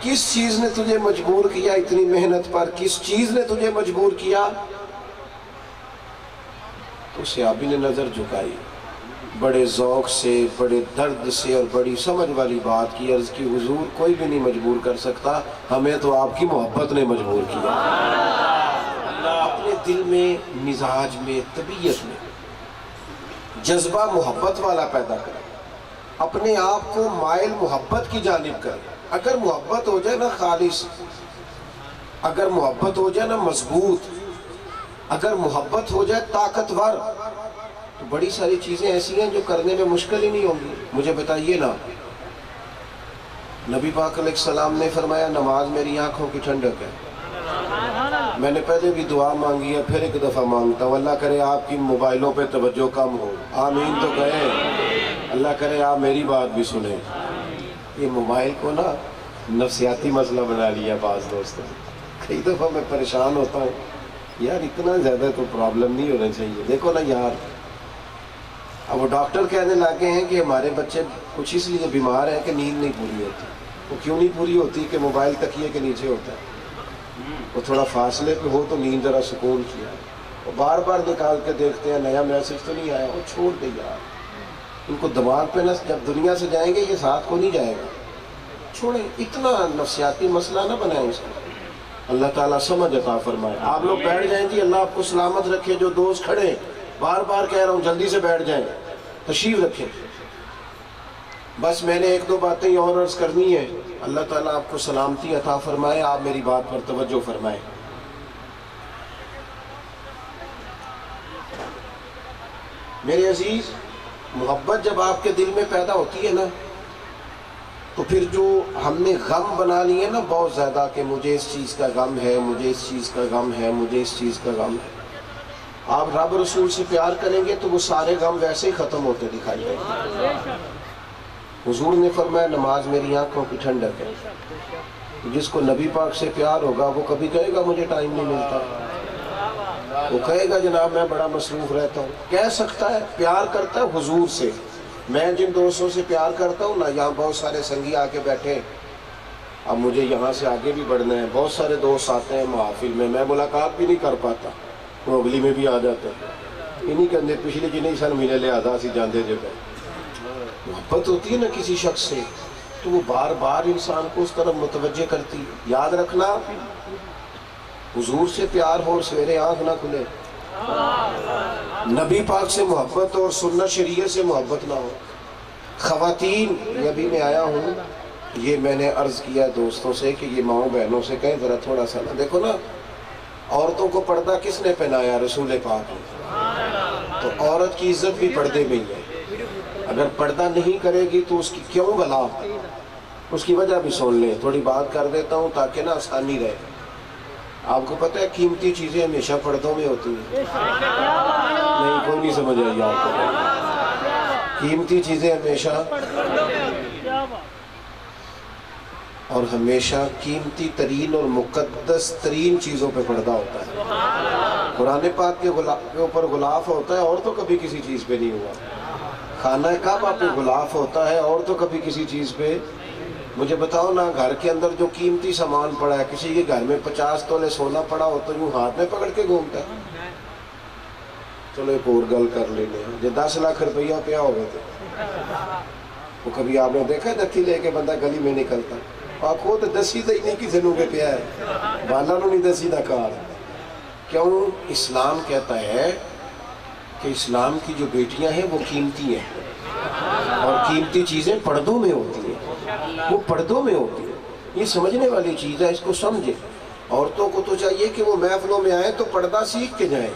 کس چیز نے تجھے مجبور کیا اتنی محنت پر؟ کس چیز نے تجھے مجبور کیا؟ تو صحابی نے نظر جھکائی، بڑے ذوق سے، بڑے درد سے اور بڑی سمجھ والی بات کی، عرض کی حضور کوئی بھی نہیں مجبور کر سکتا، ہمیں تو آپ کی محبت نے مجبور کیا۔ اپنے دل میں، مزاج میں، طبیعت میں جذبہ محبت والا پیدا کرے، اپنے آپ کو مائل محبت کی جانب کرے۔ اگر محبت ہو جائے نا خالص، اگر محبت ہو جائے نا مضبوط، اگر محبت ہو جائے طاقتور، تو بڑی ساری چیزیں ایسی ہیں جو کرنے میں مشکل ہی نہیں ہوں گی۔ مجھے بتائیے نا، نبی پاک علیہ السلام نے فرمایا نماز میری آنکھوں کی ٹھنڈک ہے۔ میں نے پہلے بھی دعا مانگی ہے، پھر ایک دفعہ مانگتا ہوں، اللہ کرے آپ کی موبائلوں پہ توجہ کم ہو، آمین تو کہیں، اللہ کرے آپ میری بات بھی سنیں۔ یہ موبائل کو نا نفسیاتی مسئلہ بنا لیا بعض دوستوں نے۔ کئی دفعہ میں پریشان ہوتا ہوں، یار اتنا زیادہ تو پرابلم نہیں ہونا چاہیے۔ دیکھو نا یار، اب وہ ڈاکٹر کہنے لگے ہیں کہ ہمارے بچے کچھ اس لیے بیمار ہیں کہ نیند نہیں پوری ہوتی۔ وہ کیوں نہیں پوری ہوتی؟ کہ موبائل تکیے کے نیچے ہوتا ہے، وہ تھوڑا فاصلے پہ ہو تو نیند ذرا سکون کیا، وہ بار بار نکال کے دیکھتے ہیں نیا میسج تو نہیں آیا، وہ چھوڑ دے یار، ان کو دماغ پہ نہ، جب دنیا سے جائیں گے یہ ساتھ کو نہیں جائے گا، چھوڑیں، اتنا نفسیاتی مسئلہ نہ بنائیں اس کو۔ اللہ تعالیٰ سمجھ عطا فرمائے۔ آپ لوگ بیٹھ جائیں جی، اللہ آپ کو سلامت رکھے۔ جو دوست کھڑے، بار بار کہہ رہا ہوں جلدی سے بیٹھ جائیں، تشریف رکھیں۔ بس میں نے ایک دو باتیں اور عرض کرنی ہے۔ اللہ تعالیٰ آپ کو سلامتی عطا فرمائے، آپ میری بات پر توجہ فرمائیں۔ میرے عزیز، محبت جب آپ کے دل میں پیدا ہوتی ہے نا، تو پھر جو ہم نے غم بنا لیے نا بہت زیادہ کہ مجھے اس چیز کا غم ہے، مجھے اس چیز کا غم ہے، مجھے اس چیز کا غم ہے، آپ رب رسول سے پیار کریں گے تو وہ سارے غم ویسے ہی ختم ہوتے دکھائی دیں گے۔ حضور نے فرمایا نماز میری آنکھوں کی ٹھنڈک ہے۔ جس کو نبی پاک سے پیار ہوگا وہ کبھی کہے گا مجھے ٹائم نہیں ملتا، وہ کہے گا جناب میں بڑا مصروف رہتا ہوں۔ کہہ سکتا ہے، پیار کرتا ہے حضور سے۔ میں جن دوستوں سے پیار کرتا ہوں نا، یہاں بہت سارے سنگی آ کے بیٹھے، اب مجھے یہاں سے آگے بھی بڑھنا ہے، بہت سارے دوست آتے ہیں محافل میں، میں ملاقات بھی نہیں کر پاتا، وہ اگلی میں بھی آ جاتے ہیں، انہی کے اندر پچھلے جنہیں سن ملے لہذا سی جاندے جگہ۔ محبت ہوتی ہے نا کسی شخص سے تو وہ بار بار انسان کو اس طرف متوجہ کرتی ہے۔ یاد رکھنا، حضور سے پیار ہو اور سویرے آنکھ نہ کھلے، نبی پاک سے محبت اور سنت شریعت سے محبت نہ ہو. خواتین، یہ ابھی میں آیا ہوں، یہ میں نے عرض کیا دوستوں سے کہ یہ ماؤں بہنوں سے کہیں ذرا تھوڑا سا نا دیکھو نا، عورتوں کو پردہ کس نے پہنایا؟ رسول پاک نے. تو عورت کی عزت بھی پردے میں ہی ہے. اگر پردہ نہیں کرے گی تو اس کی کیوں بلا؟ اس کی وجہ بھی سن لیں. تھوڑی بات کر دیتا ہوں تاکہ نا آسانی رہے. آپ کو پتہ ہے قیمتی چیزیں ہمیشہ پردوں میں ہوتی ہیں. نہیں، کوئی نہیں سمجھ آئی آپ کو. قیمتی چیزیں ہمیشہ اور ہمیشہ قیمتی ترین اور مقدس ترین چیزوں پہ پردہ ہوتا ہے. قرآن پاک کے اوپر غلاف ہوتا ہے اور تو کبھی کسی چیز پہ نہیں ہوا. خانہ کعبہ پہ غلاف ہوتا ہے اور تو کبھی کسی چیز پہ. مجھے بتاؤ نا، گھر کے اندر جو قیمتی سامان پڑا ہے، کسی کے گھر میں 50 تولے سونا پڑا ہو تو یوں ہاتھ میں پکڑ کے گھومتا ہے. چلو ایک اور گل کر لینے ہیں. جو 10 لاکھ روپیہ پیا ہو گئے تھے، وہ کبھی آپ نے دیکھا دتی لے کے بندہ گلی میں نکلتا؟ آپ کو تو دسی تو ہی نہیں کسی نو پہ پیا ہے، بالا نو نہیں دسی دا کار. کیوں؟ اسلام کہتا ہے کہ اسلام کی جو بیٹیاں ہیں وہ قیمتی ہیں اور قیمتی چیزیں پردوں میں ہوتی ہیں. وہ پردوں میں ہوتی ہیں. یہ سمجھنے والی چیز ہے، اس کو سمجھے. عورتوں کو تو چاہیے کہ وہ محفلوں میں آئیں تو پردہ سیکھ کے جائیں.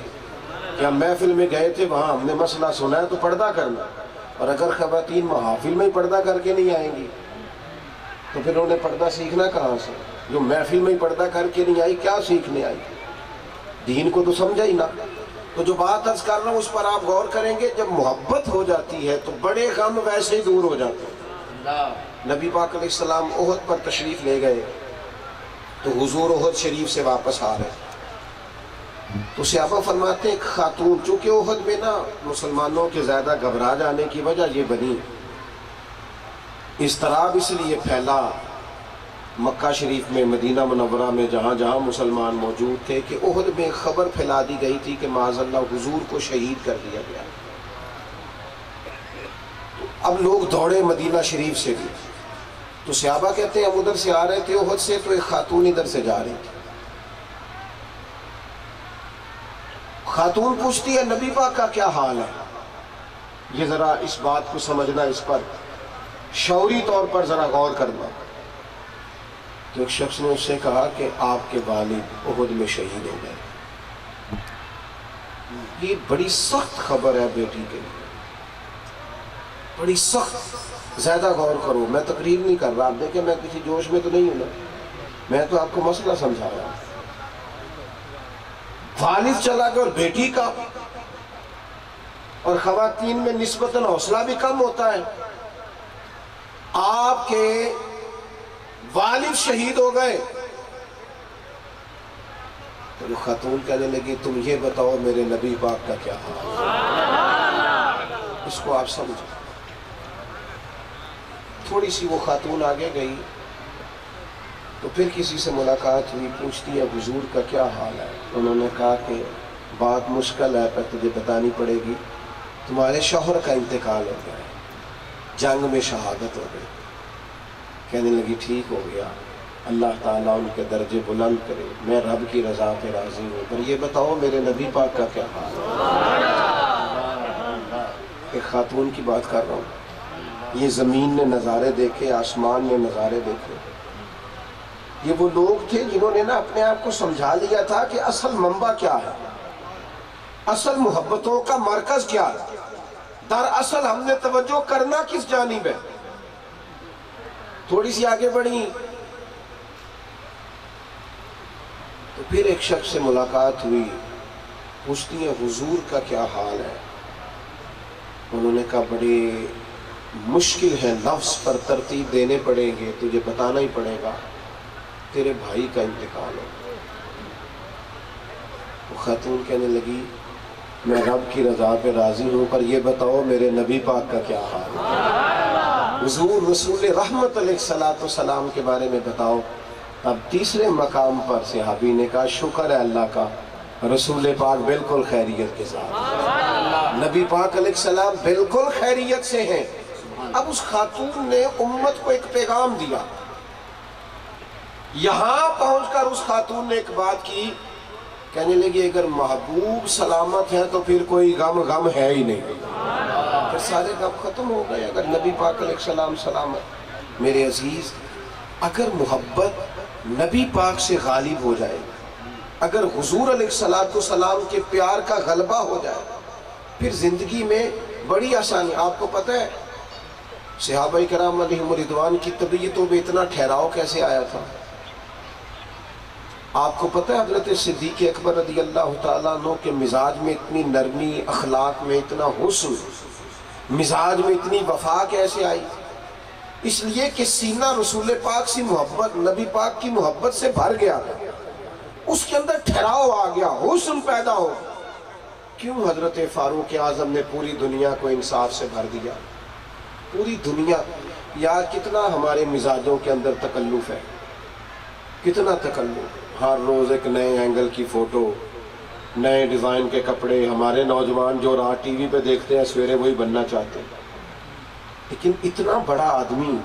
کہ ہم محفل میں گئے تھے، وہاں ہم نے مسئلہ سنا ہے تو پردہ کرنا. اور اگر خواتین محافل میں پردہ کر کے نہیں آئیں گی تو پھر انہیں پردہ سیکھنا کہاں سے؟ جو محفل میں پردہ کر کے نہیں آئی، کیا سیکھنے آئی؟ دین کو تو سمجھا ہی نہ. تو جو بات عرض کر رہا ہوں اس پر آپ غور کریں گے. جب محبت ہو جاتی ہے تو بڑے غم ویسے ہی دور ہو جاتے ہیں. نبی پاک علیہ السلام احد پر تشریف لے گئے تو حضور احد شریف سے واپس آ رہے تو صحابہ فرماتے ہیں ایک خاتون، چونکہ احد میں نا مسلمانوں کے زیادہ گھبرا جانے کی وجہ یہ بنی، اضطراب اس لیے پھیلا مکہ شریف میں، مدینہ منورہ میں، جہاں جہاں مسلمان موجود تھے، کہ احد میں خبر پھیلا دی گئی تھی کہ معاذ اللہ حضور کو شہید کر دیا گیا. اب لوگ دوڑے مدینہ شریف سے بھی. تو صحابہ کہتے ہیں ہم ادھر سے آ رہے تھے احد سے، تو ایک خاتون ادھر سے جا رہی تھی. خاتون پوچھتی ہے نبی پاک کا کیا حال ہے؟ یہ ذرا اس بات کو سمجھنا، اس پر شعوری طور پر ذرا غور کرنا. تو ایک شخص نے اس سے کہا کہ آپ کے والد احد میں شہید ہو گئے. یہ بڑی سخت خبر ہے بیٹی کے لیے، بڑی سخت. زیادہ غور کرو، میں تقریر نہیں کر رہا. آپ دیکھیں میں کسی جوش میں تو نہیں ہوں نا، میں تو آپ کو مسئلہ سمجھا رہا ہوں. والد چلا گیا اور بیٹی کا، اور خواتین میں نسبتاً حوصلہ بھی کم ہوتا ہے. آپ کے والد شہید ہو گئے تو جو خاتون کہنے لگی تم یہ بتاؤ میرے نبی پاک کا کیا حال. اس کو آپ سمجھیں. تھوڑی سی وہ خاتون آگے گئی تو پھر کسی سے ملاقات ہوئی، پوچھتی ہے حضور کا کیا حال ہے. انہوں نے کہا کہ بات مشکل ہے، پر تجھے بتانی پڑے گی. تمہارے شوہر کا انتقال ہو گیا ہے، جنگ میں شہادت ہو گئی. کہنے لگی ٹھیک ہو گیا، اللہ تعالیٰ ان کے درجے بلند کرے، میں رب کی رضا پہ راضی ہوں. پر یہ بتاؤ میرے نبی پاک کا کیا حال ہے. ایک خاتون کی بات کر رہا ہوں. یہ زمین نے نظارے دیکھے، آسمان نے نظارے دیکھے. یہ وہ لوگ تھے جنہوں نے نا اپنے آپ کو سمجھا لیا تھا کہ اصل منبع کیا ہے، اصل محبتوں کا مرکز کیا ہے، دراصل ہم نے توجہ کرنا کس جانب ہے. تھوڑی سی آگے بڑھی تو پھر ایک شخص سے ملاقات ہوئی. پوچھتی ہیں حضور کا کیا حال ہے. انہوں نے کہا بڑے مشکل ہے، لفظ پر ترتیب دینے پڑیں گے، تجھے بتانا ہی پڑے گا، تیرے بھائی کا انتقال ہو. وہ خاتون کہنے لگی میں رب کی رضا پہ راضی ہوں، پر یہ بتاؤ میرے نبی پاک کا کیا حال ہے. حضور رسول رحمت علیہ السلام کے بارے میں بتاؤ. اب تیسرے مقام پر صحابی نے کہا شکر ہے اللہ کا، رسول پاک بالکل خیریت کے ساتھ، نبی پاک علیہ السلام بالکل خیریت سے ہیں. اب اس خاتون نے امت کو ایک پیغام دیا. یہاں پہنچ کر اس خاتون نے ایک بات کی کہنے لگی اگر محبوب سلامت ہے تو پھر کوئی غم ہے ہی نہیں، پھر سارے غم ختم ہو گئے اگر نبی پاک علیہ السلام سلامت۔ میرے عزیز، اگر محبت نبی پاک سے غالب ہو جائے، اگر حضور علیہ السلام کے پیار کا غلبہ ہو جائے، پھر زندگی میں بڑی آسانی۔ آپ کو پتہ ہے صحابہ کرام علیہم رضوان کی طبیعتوں میں اتنا ٹھہراؤ کیسے آیا تھا؟ آپ کو پتہ ہے حضرت صدیق اکبر رضی اللہ تعالیٰ عنہ کے مزاج میں اتنی نرمی، اخلاق میں اتنا حسن، مزاج میں اتنی وفا کیسے آئی؟ اس لیے کہ سینہ رسول پاک سے محبت، نبی پاک کی محبت سے بھر گیا، اس کے اندر ٹھہراؤ آ گیا، حسن پیدا ہو۔ کیوں حضرت فاروق اعظم نے پوری دنیا کو انصاف سے بھر دیا؟ پوری دنیا، یا کتنا ہمارے مزاجوں کے اندر تکلف ہے، کتنا تکلف، ہر روز ایک نئے اینگل کی فوٹو، نئے ڈیزائن کے کپڑے۔ ہمارے نوجوان جو رات ٹی وی پہ دیکھتے ہیں سویرے وہی بننا چاہتے ہیں، لیکن اتنا بڑا آدمی،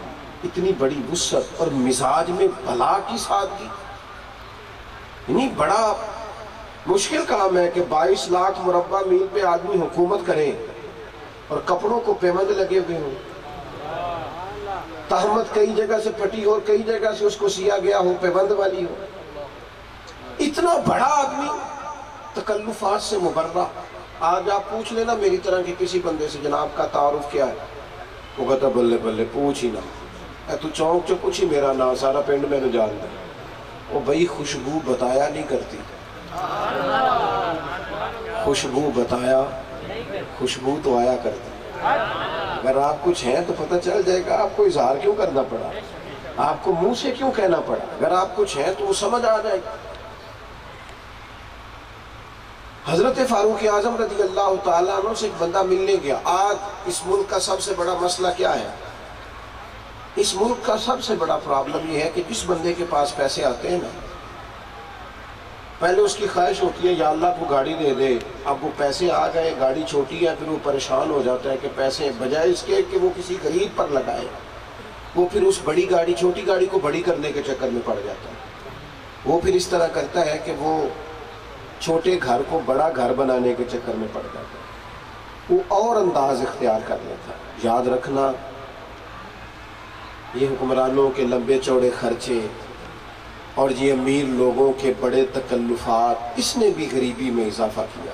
اتنی بڑی وسعت اور مزاج میں بھلا کی سادگی، یعنی بڑا مشکل کام ہے کہ 22 لاکھ مربع میل پہ آدمی حکومت کرے اور کپڑوں کو پیوند لگے ہوئے ہوں، تہمت کئی جگہ سے پھٹی ہو اور کئی جگہ سے اس کو سیا گیا ہو، پیوند والی ہو۔ اتنا بڑا آدمی تکلفات سے مبرہ۔ آج آپ پوچھ لینا میری طرح کے کسی بندے سے، جناب کا تعارف کیا ہے؟ وہ کہتا بلے بلے پوچھ ہی نہ، اے تو چونک چو پوچھی میرا نام، سارا پنڈ میں نے جان دیا۔ وہ بھائی خوشبو بتایا نہیں کرتی، خوشبو بتایا، خوشبو تو آیا کرتی۔ اگر آپ کچھ ہیں تو پتہ چل جائے گا، آپ کو اظہار کیوں کرنا پڑا، آپ کو منہ سے کیوں کہنا پڑا؟ اگر آپ کچھ ہیں تو وہ سمجھ آ جائے گا۔ حضرت فاروق اعظم رضی اللہ تعالیٰ عنہ سے ایک بندہ ملنے گیا۔ آج اس ملک کا سب سے بڑا مسئلہ کیا ہے؟ اس ملک کا سب سے بڑا پرابلم یہ ہے کہ جس بندے کے پاس پیسے آتے ہیں نا، پہلے اس کی خواہش ہوتی ہے یا اللہ کو گاڑی دے دے، اب وہ پیسے آ گئے، گاڑی چھوٹی ہے، پھر وہ پریشان ہو جاتا ہے کہ پیسے بجائے اس کے کہ وہ کسی غریب پر لگائے، وہ پھر اس بڑی گاڑی، چھوٹی گاڑی کو بڑی کرنے کے چکر میں پڑ جاتا ہے۔ وہ پھر اس طرح کرتا ہے کہ وہ چھوٹے گھر کو بڑا گھر بنانے کے چکر میں پڑ جاتا ہے، وہ اور انداز اختیار کر لیتا ہے۔ یاد رکھنا، یہ حکمرانوں کے لمبے چوڑے خرچے اور یہ امیر لوگوں کے بڑے تکلفات، اس نے بھی غریبی میں اضافہ کیا۔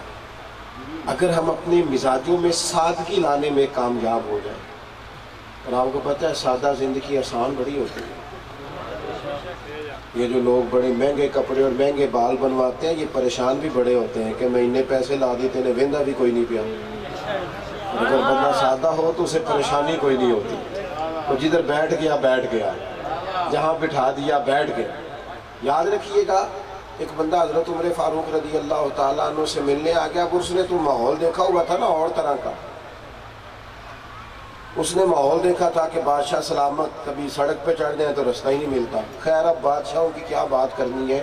اگر ہم اپنے مزاجوں میں سادگی لانے میں کامیاب ہو جائیں، اور آپ کو پتہ ہے سادہ زندگی آسان بڑی ہوتی ہے۔ یہ جو لوگ بڑے مہنگے کپڑے اور مہنگے بال بنواتے ہیں، یہ پریشان بھی بڑے ہوتے ہیں کہ مہینے پیسے لا دیتے نے ویندا بھی کوئی نہیں پیا۔ اگر بندہ سادہ ہو تو اسے پریشانی کوئی نہیں ہوتی، وہ جدھر بیٹھ گیا، جہاں بٹھا دیا بیٹھ گیا۔ یاد رکھیے گا، ایک بندہ حضرت عمر فاروق رضی اللہ تعالیٰ عنہ سے ملنے آ گیا، اب اس نے تو ماحول دیکھا ہوا تھا نا اور طرح کا، اس نے ماحول دیکھا تھا کہ بادشاہ سلامت، کبھی سڑک پہ چڑھ جائیں تو رستہ ہی نہیں ملتا۔ خیر اب بادشاہوں کی کیا بات کرنی ہے،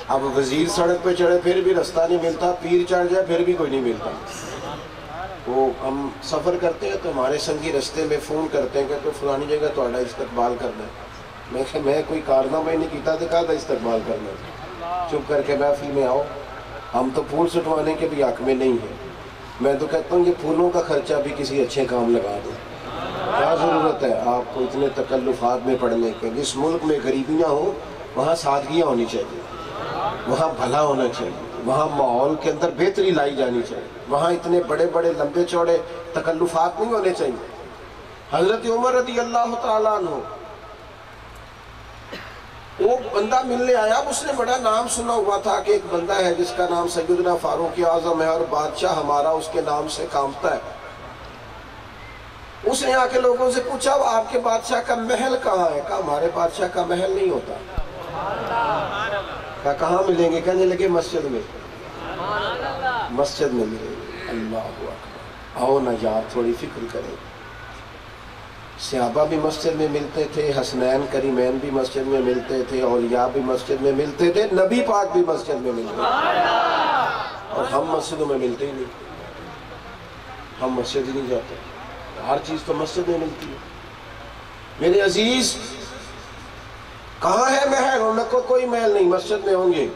اب وزیر سڑک پہ چڑھے پھر بھی رستہ نہیں ملتا، پیر چڑھ جائے پھر بھی کوئی نہیں ملتا۔ وہ ہم سفر کرتے ہیں تو ہمارے سنگی رستے میں فون کرتے ہیں کہ تو فلانی جگہ تہاڈا استقبال کرنا ہے۔ میں کوئی کارنامہ ہی نہیں کیتا دکھا تھا استقبال کرنا، چپ کر کے محفل میں آؤ، ہم تو پھول سٹوانے کے بھی حق میں نہیں ہیں۔ میں تو کہتا ہوں یہ پھولوں کا خرچہ بھی کسی اچھے کام لگا دو، کیا ضرورت ہے آپ کو اتنے تکلفات میں پڑنے کے؟ جس ملک میں غریبیاں ہوں وہاں سادگیاں ہونی چاہیے، وہاں بھلا ہونا چاہیے، وہاں ماحول کے اندر بہتری لائی جانی چاہیے، وہاں اتنے بڑے بڑے لمبے چوڑے تکلفات نہیں ہونے چاہیے۔ حضرت عمر رضی اللہ تعالیٰ عنہ، وہ بندہ ملنے آیا، اب اس نے بڑا نام سنا ہوا تھا کہ ایک بندہ ہے جس کا نام سیدنا فاروق اعظم ہے اور بادشاہ ہمارا اس کے نام سے کامتا ہے۔ اس نے آ کے لوگوں سے پوچھا آپ کے بادشاہ کا محل کہاں ہے؟ کہا ہمارے بادشاہ کا محل نہیں ہوتا۔ کہا کہاں ملیں گے؟ کہنے لگے مسجد میں، مسجد میں ملیں گے۔ اللہ اکبر، آؤ نا یار تھوڑی فکر کریں۔ صحابہ بھی مسجد میں ملتے تھے، حسنین کریمین بھی مسجد میں ملتے تھے، اولیاء بھی مسجد میں ملتے تھے، نبی پاک بھی مسجد میں ملتے تھے، اور ہم مسجدوں میں ملتے ہی نہیں، ہم مسجد ہی نہیں جاتے۔ ہر چیز تو مسجد میں ملتی ہے۔ میرے عزیز، کہاں ہے محل؟ ان کو کوئی محل نہیں، مسجد میں ہوں گے۔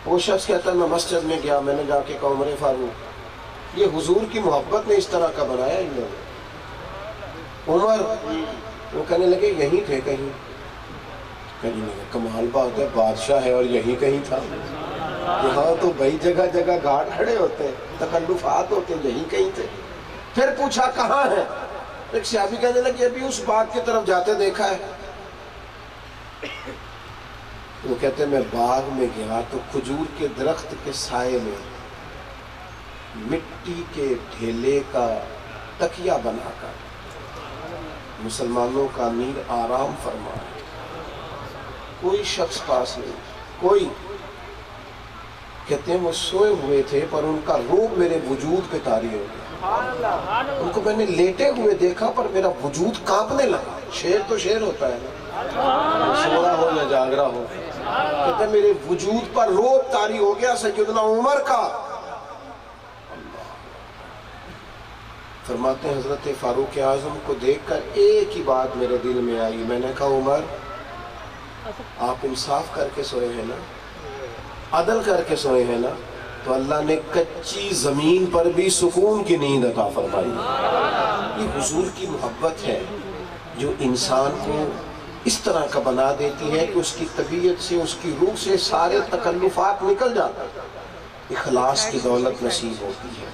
وہ شخص کہتا ہے میں مسجد میں گیا، میں نے جا کے کہا عمر فاروق یہ حضور کی محبت نے اس طرح کا بنایا ان لوگوں۔ عمر وہ کہنے لگے یہیں تھے کہیں؟ کہیں نہیں، کمال بات ہے، بادشاہ ہے اور یہیں کہیں تھا؟ یہاں تو بھائی جگہ جگہ گھاٹ کھڑے ہوتے ہیں، تکلفات ہوتے ہیں، یہیں کہیں تھے۔ پھر پوچھا کہاں ہے؟ ایک صحابی کہنے لگے ابھی اس باغ کی طرف جاتے دیکھا ہے۔ وہ کہتے ہیں میں باغ میں گیا تو کھجور کے درخت کے سائے میں مٹی کے ڈھیلے کا تکیہ بنا کر مسلمانوں کا نیند آرام فرما ہے، کوئی شخص پاس نہیں، کوئی۔ کہتے ہیں وہ سوئے ہوئے تھے پر ان کا روح میرے وجود پہ طاری ہو گیا، ان کو میں نے لیٹے ہوئے دیکھا پر میرا وجود کانپنے لگا۔ شیر تو شیر ہوتا ہے نا، سو رہا ہو یا جاگ رہا ہو۔ کہتے ہیں میرے وجود پر روح طاری ہو گیا سیدنا عمر کا۔ فرماتے ہیں حضرت فاروق اعظم کو دیکھ کر ایک ہی بات میرے دل میں آئی، میں نے کہا عمر آپ انصاف کر کے سوئے ہیں نا، عدل کر کے سوئے ہیں نا، تو اللہ نے کچی زمین پر بھی سکون کی نیند عطا فرمائی۔ یہ حضور کی محبت ہے جو انسان کو اس طرح کا بنا دیتی ہے کہ اس کی طبیعت سے، اس کی روح سے سارے تکلفات نکل جاتے ہیں، اخلاص کی دولت نصیب ہوتی ہے،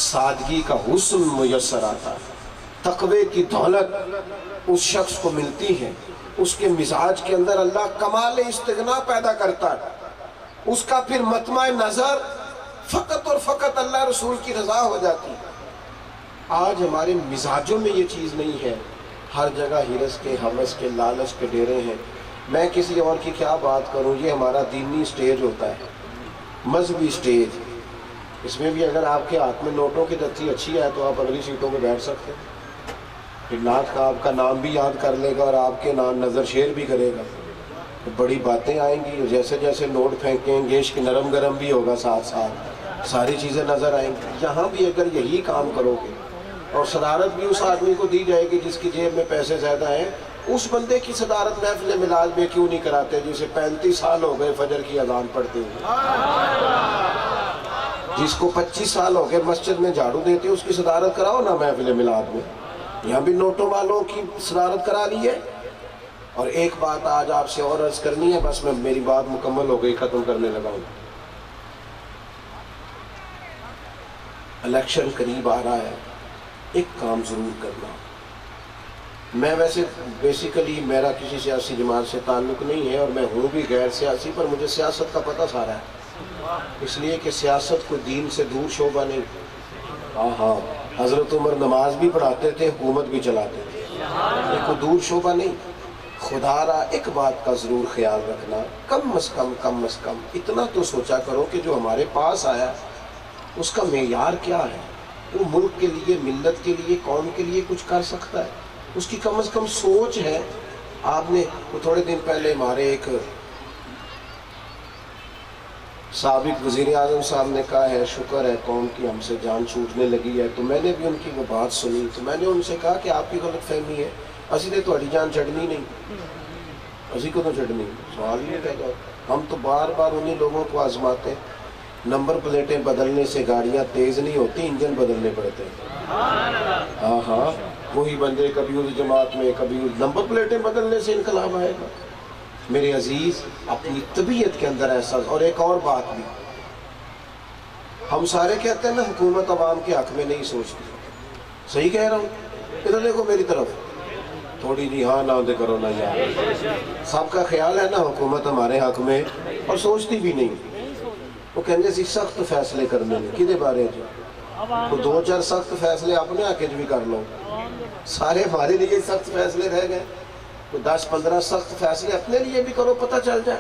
سادگی کا حسن میسر آتا ہے، تقوی کی دولت اس شخص کو ملتی ہے، اس کے مزاج کے اندر اللہ کمال استغنا پیدا کرتا ہے، اس کا پھر مطمع نظر فقط اور فقط اللہ رسول کی رضا ہو جاتی ہے۔ آج ہمارے مزاجوں میں یہ چیز نہیں ہے، ہر جگہ ہرس کے، ہوس کے، لالچ کے ڈیرے ہیں۔ میں کسی اور کی کیا بات کروں، یہ ہمارا دینی سٹیج ہوتا ہے، مذہبی سٹیج۔ اس میں بھی اگر آپ کے ہاتھ میں نوٹوں کی دستی اچھی ہے تو آپ اگلی سیٹوں میں بیٹھ سکتے ہیں، پھر نعت کا آپ کا نام بھی یاد کر لے گا اور آپ کے نام نظر شیر بھی کرے گا، بڑی باتیں آئیں گی، جیسے جیسے نوٹ پھینکیں گے عشق نرم گرم بھی ہوگا، ساتھ ساتھ ساری چیزیں نظر آئیں گی۔ یہاں بھی اگر یہی کام کرو گے اور صدارت بھی اس آدمی کو دی جائے گی جس کی جیب میں پیسے زیادہ ہیں، اس بندے کی صدارت محفل میلاد میں کیوں نہیں کراتے جسے 35 سال ہو گئے فجر کی اذان پڑھتے ہوئے، جس کو 25 سال ہو گئے مسجد میں جھاڑو دیتے، اس کی صدارت کراؤ نا محفل میلاد میں۔ یہاں بھی نوٹوں والوں کی صدارت کرا لی ہے۔ اور ایک بات آج آپ سے اور عرض کرنی ہے، بس میں میری بات مکمل ہو گئی، ختم کرنے لگا ہوں۔ الیکشن قریب آ رہا ہے، ایک کام ضرور کرنا۔ میں ویسے بیسیکلی میرا کسی سیاسی جماعت سے تعلق نہیں ہے اور میں ہوں بھی غیر سیاسی، پر مجھے سیاست کا پتہ سارا ہے، اس لیے کہ سیاست کو دین سے دور شعبہ نہیں۔ ہاں حضرت عمر نماز بھی پڑھاتے تھے، حکومت بھی چلاتے تھے، یہ کوئی دور شعبہ نہیں۔ خدا را ایک بات کا ضرور خیال رکھنا، کم از کم اتنا تو سوچا کرو کہ جو ہمارے پاس آیا اس کا معیار کیا ہے، وہ ملک کے لیے، ملت کے لیے، قوم کے لیے کچھ کر سکتا ہے، اس کی کم از کم سوچ ہے۔ آپ نے تھوڑے دن پہلے ہمارے ایک سابق وزیر اعظم صاحب نے کہا ہے شکر ہے قوم کی ہم سے جان چھوٹنے لگی ہے، تو میں نے بھی ان کی وہ بات سنی، تو میں نے ان سے کہا کہ آپ کی غلط فہمی ہے، اسی نے تو جان چڑھنی نہیں، اسی کو تو چڑھنی سوال نہیں پیدا ہوتا۔ ہم تو بار بار انہی لوگوں کو آزماتے ہیں، نمبر پلیٹیں بدلنے سے گاڑیاں تیز نہیں ہوتی، انجن بدلنے پڑتے ہیں۔ ہاں وہی بندے کبھی اس جماعت میں، کبھی اس، نمبر پلیٹیں بدلنے سے انقلاب آئے گا؟ میرے عزیز اپنی طبیعت کے اندر احساس۔ اور ایک اور بات بھی، ہم سارے کہتے ہیں نا حکومت عوام کے حق میں نہیں سوچتی، صحیح کہہ رہا ہوں؟ ادھر دیکھو میری طرف، تھوڑی جی ہاں نہ دے کرو نا یار، سب کا خیال ہے نا حکومت ہمارے حق میں، اور سوچتی بھی نہیں۔ وہ کہنے سی سخت فیصلے کرنے میں، کدے بارے جو تو 2-4 سخت فیصلے اپنے حق بھی کر لو، سارے ہمارے لیے سخت فیصلے رہ گئے، تو 10-15 سخت فیصلے اپنے لیے بھی کرو، پتہ چل جائے۔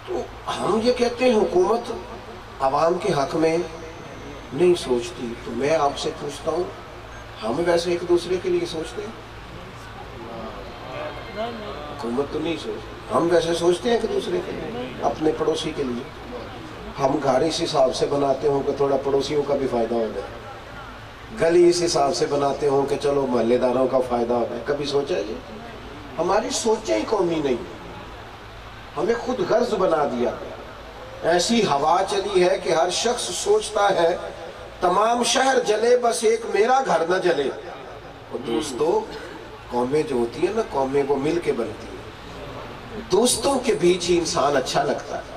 تو ہم یہ کہتے ہیں حکومت عوام کے حق میں نہیں سوچتی، تو میں آپ سے پوچھتا ہوں ہم ویسے ایک دوسرے کے لیے سوچتے ہیں؟ حکومت تو نہیں سوچتی، ہم ویسے سوچتے ہیں ایک دوسرے کے لیے، اپنے پڑوسی کے لیے۔ ہم گھر اس حساب سے بناتے ہوں کہ تھوڑا پڑوسیوں کا بھی فائدہ ہو جائے، گلی اس حساب سے بناتے ہوں کہ چلو محلے داروں کا فائدہ ہو جائے، کبھی سوچا ہے جی؟ ہماری سوچیں ہی قومی نہیں، ہمیں خود غرض بنا دیا. ایسی ہوا چلی ہے کہ ہر شخص سوچتا ہے تمام شہر جلے بس ایک میرا گھر نہ جلے. اور دوستو قومیں جو ہوتی ہیں نا قومیں وہ مل کے بنتی ہیں. دوستوں کے بیچ ہی انسان اچھا لگتا ہے.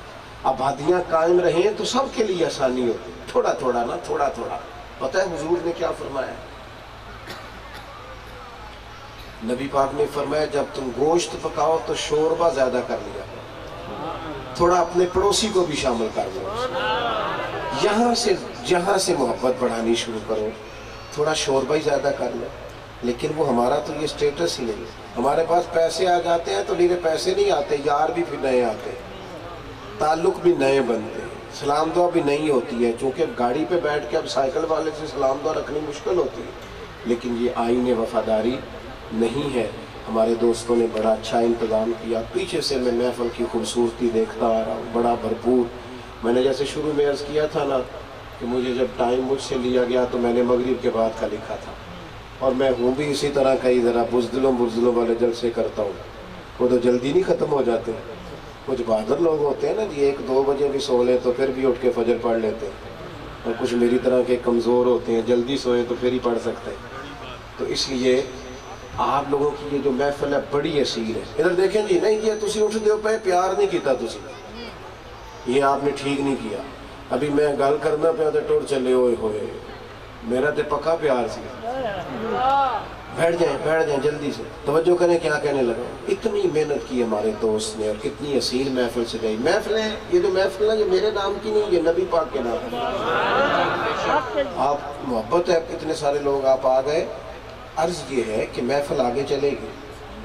آبادیاں قائم رہیں تو سب کے لیے آسانی ہوتی. تھوڑا تھوڑا نا تھوڑا تھوڑا. پتہ ہے حضور نے کیا فرمایا؟ نبی پاک نے فرمایا جب تم گوشت پکاؤ تو شوربہ زیادہ کر لیا, تھوڑا اپنے پڑوسی کو بھی شامل کر لو. جہاں سے محبت بڑھانی شروع کرو, تھوڑا شوربہ ہی زیادہ کر لو. لیکن وہ ہمارا تو یہ سٹیٹس ہی نہیں. ہمارے پاس پیسے آ جاتے ہیں تو نیرے پیسے نہیں آتے, یار بھی پھر نئے آتے ہیں, تعلق بھی نئے بنتے ہیں, سلام دعا بھی نہیں ہوتی ہے. چونکہ گاڑی پہ بیٹھ کے اب سائیکل والے سے سلام دعا رکھنی مشکل ہوتی ہے. لیکن یہ آئین وفاداری نہیں ہے. ہمارے دوستوں نے بڑا اچھا انتظام کیا. پیچھے سے میں محفل کی خوبصورتی دیکھتا آ رہا ہوں, بڑا بھرپور. میں نے جیسے شروع میں عرض کیا تھا نا کہ مجھے جب ٹائم مجھ سے لیا گیا تو میں نے مغرب کے بعد کا لکھا تھا, اور میں ہوں بھی اسی طرح کئی ذرا بزدلوں والے جلسے کرتا ہوں. وہ تو جلدی نہیں ختم ہو جاتے. کچھ بہادر لوگ ہوتے ہیں نا جی 1-2 بجے بھی سو لیں تو پھر بھی اٹھ کے فجر پڑھ لیتے ہیں, اور کچھ میری طرح کے کمزور ہوتے ہیں, جلدی سوئیں تو پھر ہی پڑھ سکتے ہیں. تو اس لیے آپ لوگوں کی یہ جو محفل ہے بڑی اصیل ہے. ادھر دیکھیں جی, نہیں یہ تسی اٹھ دیو پہ پیار نہیں کیتا تسی, یہ آپ نے ٹھیک نہیں کیا. ابھی میں گل کرنا پہ تے ٹور چلے ہوئے میرا تے پکا پیار سی. بیٹھ جائیں جلدی سے, توجہ کریں کیا کہنے لگا. اتنی محنت کی ہمارے دوست نے اور کتنی اصیل محفل سے گئی. محفلیں یہ جو محفل ہے یہ میرے نام کی نہیں, یہ نبی پاک کے نام. آپ محبت ہے, اتنے سارے لوگ آپ آ گئے. عرض یہ ہے کہ محفل آگے چلے گی.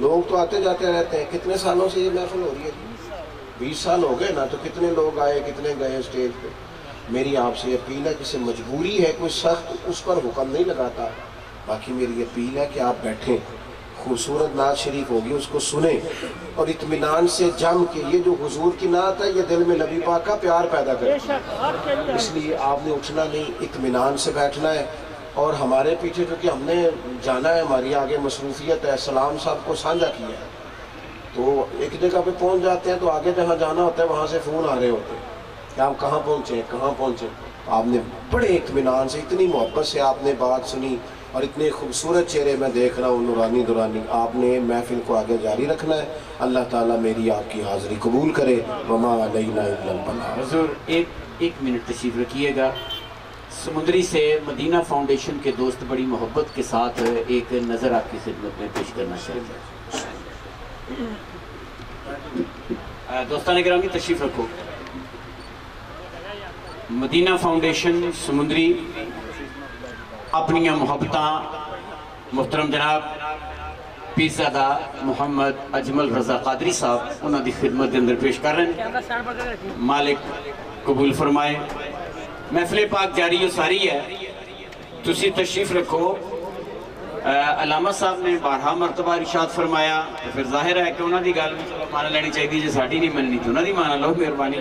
لوگ تو آتے جاتے رہتے ہیں. کتنے سالوں سے یہ محفل ہو رہی ہے؟ 20 سال ہو گئے نا. تو کتنے لوگ آئے کتنے گئے اسٹیج پہ. میری آپ سے اپیل ہے, کسی مجبوری ہے کوئی سخت اس پر حکم نہیں لگاتا. باقی میری اپیل ہے کہ آپ بیٹھیں, خوبصورت نعت شریف ہوگی اس کو سنیں اور اطمینان سے جم کے. یہ جو حضور کی نعت ہے یہ دل میں نبی پاک کا پیار پیدا کرتی ہے. اس لیے آپ نے اٹھنا نہیں, اطمینان سے بیٹھنا ہے. اور ہمارے پیچھے جو کہ ہم نے جانا ہے, ہماری آگے مصروفیت ہے, سلام صاحب کو سانجھا کیا ہے, تو ایک جگہ پہ پہنچ جاتے ہیں تو آگے جہاں جانا ہوتا ہے وہاں سے فون آ رہے ہوتے ہیں کہ آپ کہاں پہنچے. آپ نے بڑے اطمینان سے, اتنی محبت سے آپ نے بات سنی, اور اتنے خوبصورت چہرے میں دیکھ رہا ہوں نورانی. آپ نے محفل کو آگے جاری رکھنا ہے. اللہ تعالیٰ میری آپ کی حاضری قبول کرے. وما علینا الا البلاغ. حضور ایک منٹ تشریف رکھیے گا. سمندری سے مدینہ فاؤنڈیشن کے دوست بڑی محبت کے ساتھ ایک نظر آپ کی خدمت میں پیش کرنا چاہتے ہیں. دوستان گرامی تشریف رکھو. مدینہ فاؤنڈیشن سمندری اپنی محبتاں محترم جناب پیرزادہ محمد اجمل رضا قادری صاحب انہوں دی خدمت اندر پیش کر رہے ہیں. مالک قبول فرمائے. محفل پاک جاری و ساری ہے, تسی تشریف رکھو. علامہ صاحب نے بارہا مرتبہ ارشاد فرمایا, پھر ظاہر ہے کہ انہوں دی گل میں مانا لینی چاہیے, جی ساڑی نہیں مننی تو انہوں دی مانا لو, مہربانی کر